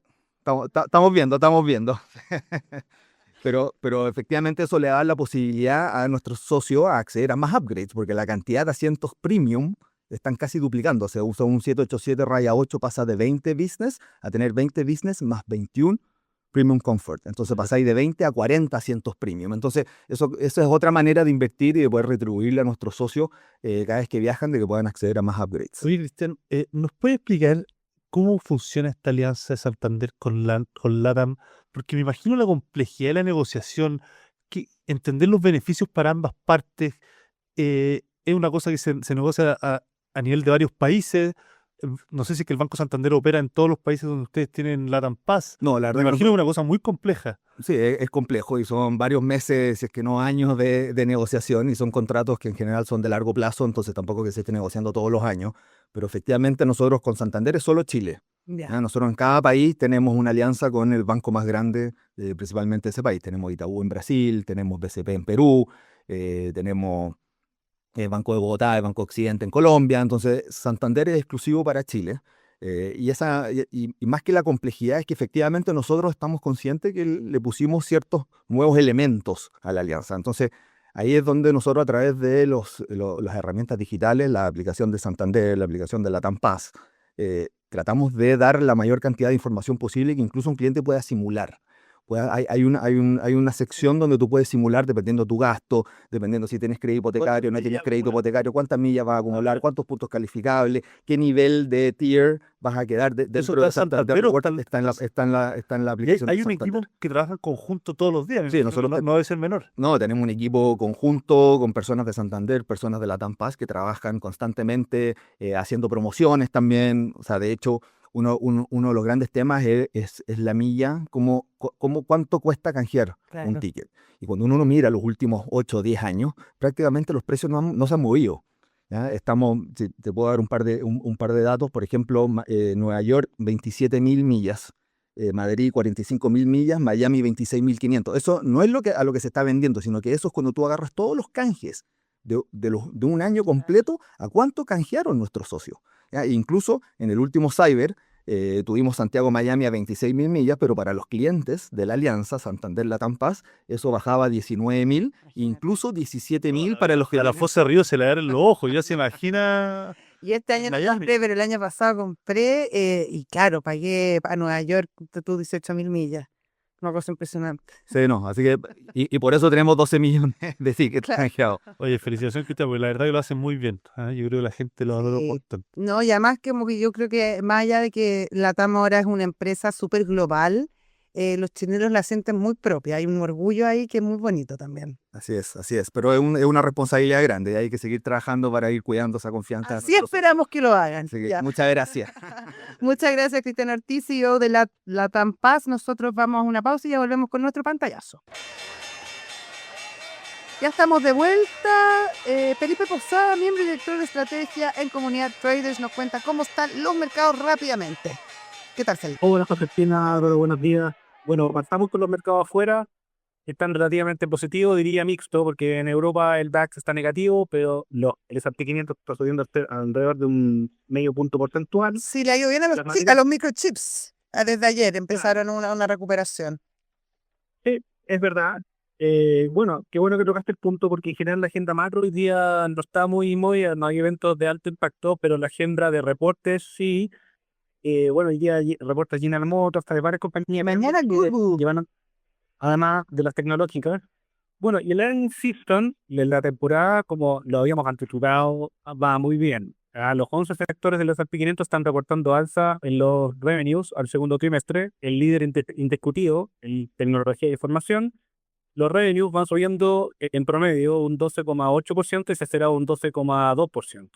Speaker 5: estamos viendo. Pero efectivamente eso le da la posibilidad a nuestros socios a acceder a más upgrades, porque la cantidad de asientos premium están casi duplicando. Se usa un 787-8, pasa de 20 business a tener 20 business más 21 premium comfort. Entonces pasáis de 20 a 40 asientos premium. Entonces eso es otra manera de invertir y de poder retribuirle a nuestros socios cada vez que viajan, de que puedan acceder a más upgrades.
Speaker 3: Oye, Cristian, ¿nos puede explicar cómo funciona esta alianza de Santander con LATAM? Porque me imagino la complejidad de la negociación, que entender los beneficios para ambas partes es una cosa que se negocia a nivel de varios países. No sé si es que el Banco Santander opera en todos los países donde ustedes tienen LATAM Pass.
Speaker 5: No, la
Speaker 3: Me
Speaker 5: verdad que
Speaker 3: imagino que es una cosa muy compleja.
Speaker 5: sí, es complejo y son varios meses, si es que no años de negociación, y son contratos que en general son de largo plazo, entonces tampoco que se esté negociando todos los años. Pero efectivamente nosotros con Santander es solo Chile.
Speaker 2: Ya.
Speaker 5: Nosotros en cada país tenemos una alianza con el banco más grande, principalmente de ese país. Tenemos Itaú en Brasil, tenemos BCP en Perú, tenemos Banco de Bogotá, el Banco Occidente en Colombia. Entonces Santander es exclusivo para Chile. Y más que la complejidad es que efectivamente nosotros estamos conscientes que le pusimos ciertos nuevos elementos a la alianza. Entonces ahí es donde nosotros a través de las herramientas digitales, la aplicación de Santander, la aplicación de LATAM Pass, tratamos de dar la mayor cantidad de información posible que incluso un cliente pueda simular. Hay una sección donde tú puedes simular dependiendo de tu gasto, dependiendo si tienes crédito hipotecario, no tienes crédito hipotecario, cuántas millas vas a acumular, cuántos puntos calificables, qué nivel de tier vas a quedar
Speaker 3: ¿Eso
Speaker 5: dentro de
Speaker 3: está en Santander o
Speaker 5: está en la
Speaker 3: Y hay
Speaker 5: aplicación de
Speaker 3: un
Speaker 5: Santander.
Speaker 3: equipo que trabaja en conjunto todos los días. Me
Speaker 5: Sí,
Speaker 3: imagino
Speaker 5: nosotros
Speaker 3: que no debe ser menor.
Speaker 5: No, tenemos un equipo conjunto con personas de Santander, personas de LATAM Pass que trabajan constantemente haciendo promociones también. O sea, de hecho, uno de los grandes temas es la milla, cuánto cuesta canjear
Speaker 2: Claro.
Speaker 5: un ticket. Y cuando uno mira los últimos 8 o 10 años, prácticamente los precios no se han movido. ¿Ya? Si te puedo dar un par de datos. Por ejemplo, Nueva York, 27.000 millas. Madrid 45.000 millas, Miami 26.500. Eso no es a lo que se está vendiendo, sino que eso es cuando tú agarras todos los canjes de un año completo, a cuánto canjearon nuestros socios. ¿Ya? E incluso en el último Cyber tuvimos Santiago-Miami a 26.000 millas, pero para los clientes de la alianza Santander Latam Paz, eso bajaba a 19.000, incluso 17.000 para los que...
Speaker 3: A la Fosa Río se le abren los ojos, ya se imagina.
Speaker 2: Y este año no
Speaker 3: Miami.
Speaker 2: compré, pero el año pasado compré y claro, pagué a Nueva York, tú 18.000 millas. Una cosa impresionante.
Speaker 5: Sí, no, así que... Y por eso tenemos 12 millones de tickets
Speaker 2: Claro.
Speaker 5: canjeados.
Speaker 3: Oye, felicitaciones, Cristian, porque la verdad que lo hacen muy bien. ¿Ah? Yo creo que la gente lo valora
Speaker 2: Sí.
Speaker 3: bastante.
Speaker 2: No, y además como que yo creo que más allá de que Latam ahora es una empresa súper global, los chilenos la sienten muy propia. Hay un orgullo ahí que es muy bonito también.
Speaker 5: Así es. Pero es una responsabilidad grande y hay que seguir trabajando para ir cuidando esa confianza.
Speaker 2: Así esperamos que lo hagan.
Speaker 5: Así que
Speaker 2: Ya.
Speaker 5: muchas gracias.
Speaker 2: Muchas gracias, Cristian Ortiz, CEO de Latam Paz. Nosotros vamos a una pausa y ya volvemos con nuestro pantallazo. Ya estamos de vuelta. Felipe Posada, miembro y director de estrategia en Comunidad Traders, nos cuenta cómo están los mercados rápidamente. ¿Qué tal, Felipe?
Speaker 6: Hola Josefina, Álvaro, buenos días. Bueno, partamos con los mercados afuera. Están relativamente positivos, diría mixto, porque en Europa el DAX está negativo, pero el S&P 500 está subiendo alrededor de un medio punto porcentual.
Speaker 2: Sí, le ha ido bien a
Speaker 6: Las
Speaker 2: los,
Speaker 6: materias-
Speaker 2: a los microchips. Desde ayer empezaron una recuperación.
Speaker 6: Sí, es verdad. Bueno, qué bueno que tocaste el punto, porque en general la agenda macro hoy día no está muy movida, no hay eventos de alto impacto, pero la agenda de reportes sí. Bueno, hoy día reporta General Motors, hasta de varias compañías.
Speaker 2: Mañana Google.
Speaker 6: Llevan, además de las tecnológicas. Bueno, y el earnings season, en la temporada, como lo habíamos anticipado, va muy bien. Los 11 sectores de los S&P 500 están reportando alza en los revenues al segundo trimestre. El líder indiscutido en tecnología y información. Los revenues van subiendo en promedio un 12,8% y se espera un 12,2%.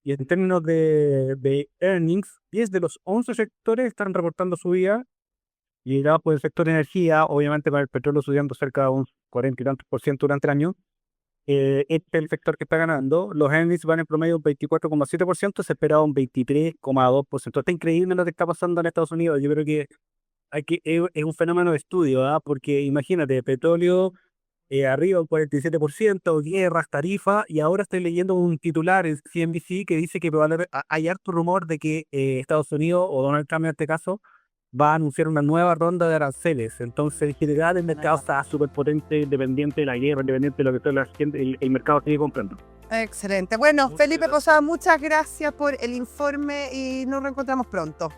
Speaker 6: Y en términos de earnings, 10 de los 11 sectores están reportando subida. Y ya por el sector energía, obviamente para el petróleo subiendo cerca de un 40 y tantos por ciento durante el año. Este es el sector que está ganando. Los earnings van en promedio un 24,7%, se espera un 23,2%. Está increíble lo que está pasando en Estados Unidos. Yo creo que es un fenómeno de estudio, ¿ah? Porque imagínate, petróleo arriba un 47%, guerras, tarifas, y ahora estoy leyendo un titular en CNBC que dice que hay harto rumor de que Estados Unidos, o Donald Trump en este caso, va a anunciar una nueva ronda de aranceles. Entonces, en general, el mercado está súper potente, dependiente de la guerra, dependiente de lo que toda la gente, el mercado sigue comprando.
Speaker 2: Excelente. Bueno,
Speaker 3: Muchas
Speaker 2: Felipe
Speaker 3: gracias.
Speaker 2: Posada, muchas gracias por el informe y nos reencontramos pronto.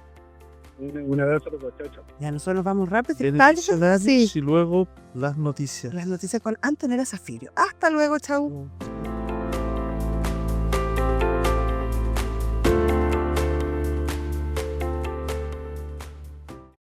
Speaker 6: Un abrazo a todos. Chao, chao.
Speaker 2: Ya nosotros nos vamos rápido. ¿te
Speaker 3: Beneficio
Speaker 2: parece?
Speaker 3: gratis
Speaker 2: Sí.
Speaker 3: y luego las noticias.
Speaker 2: Las noticias con Antonella Zafirio. Hasta luego, chau.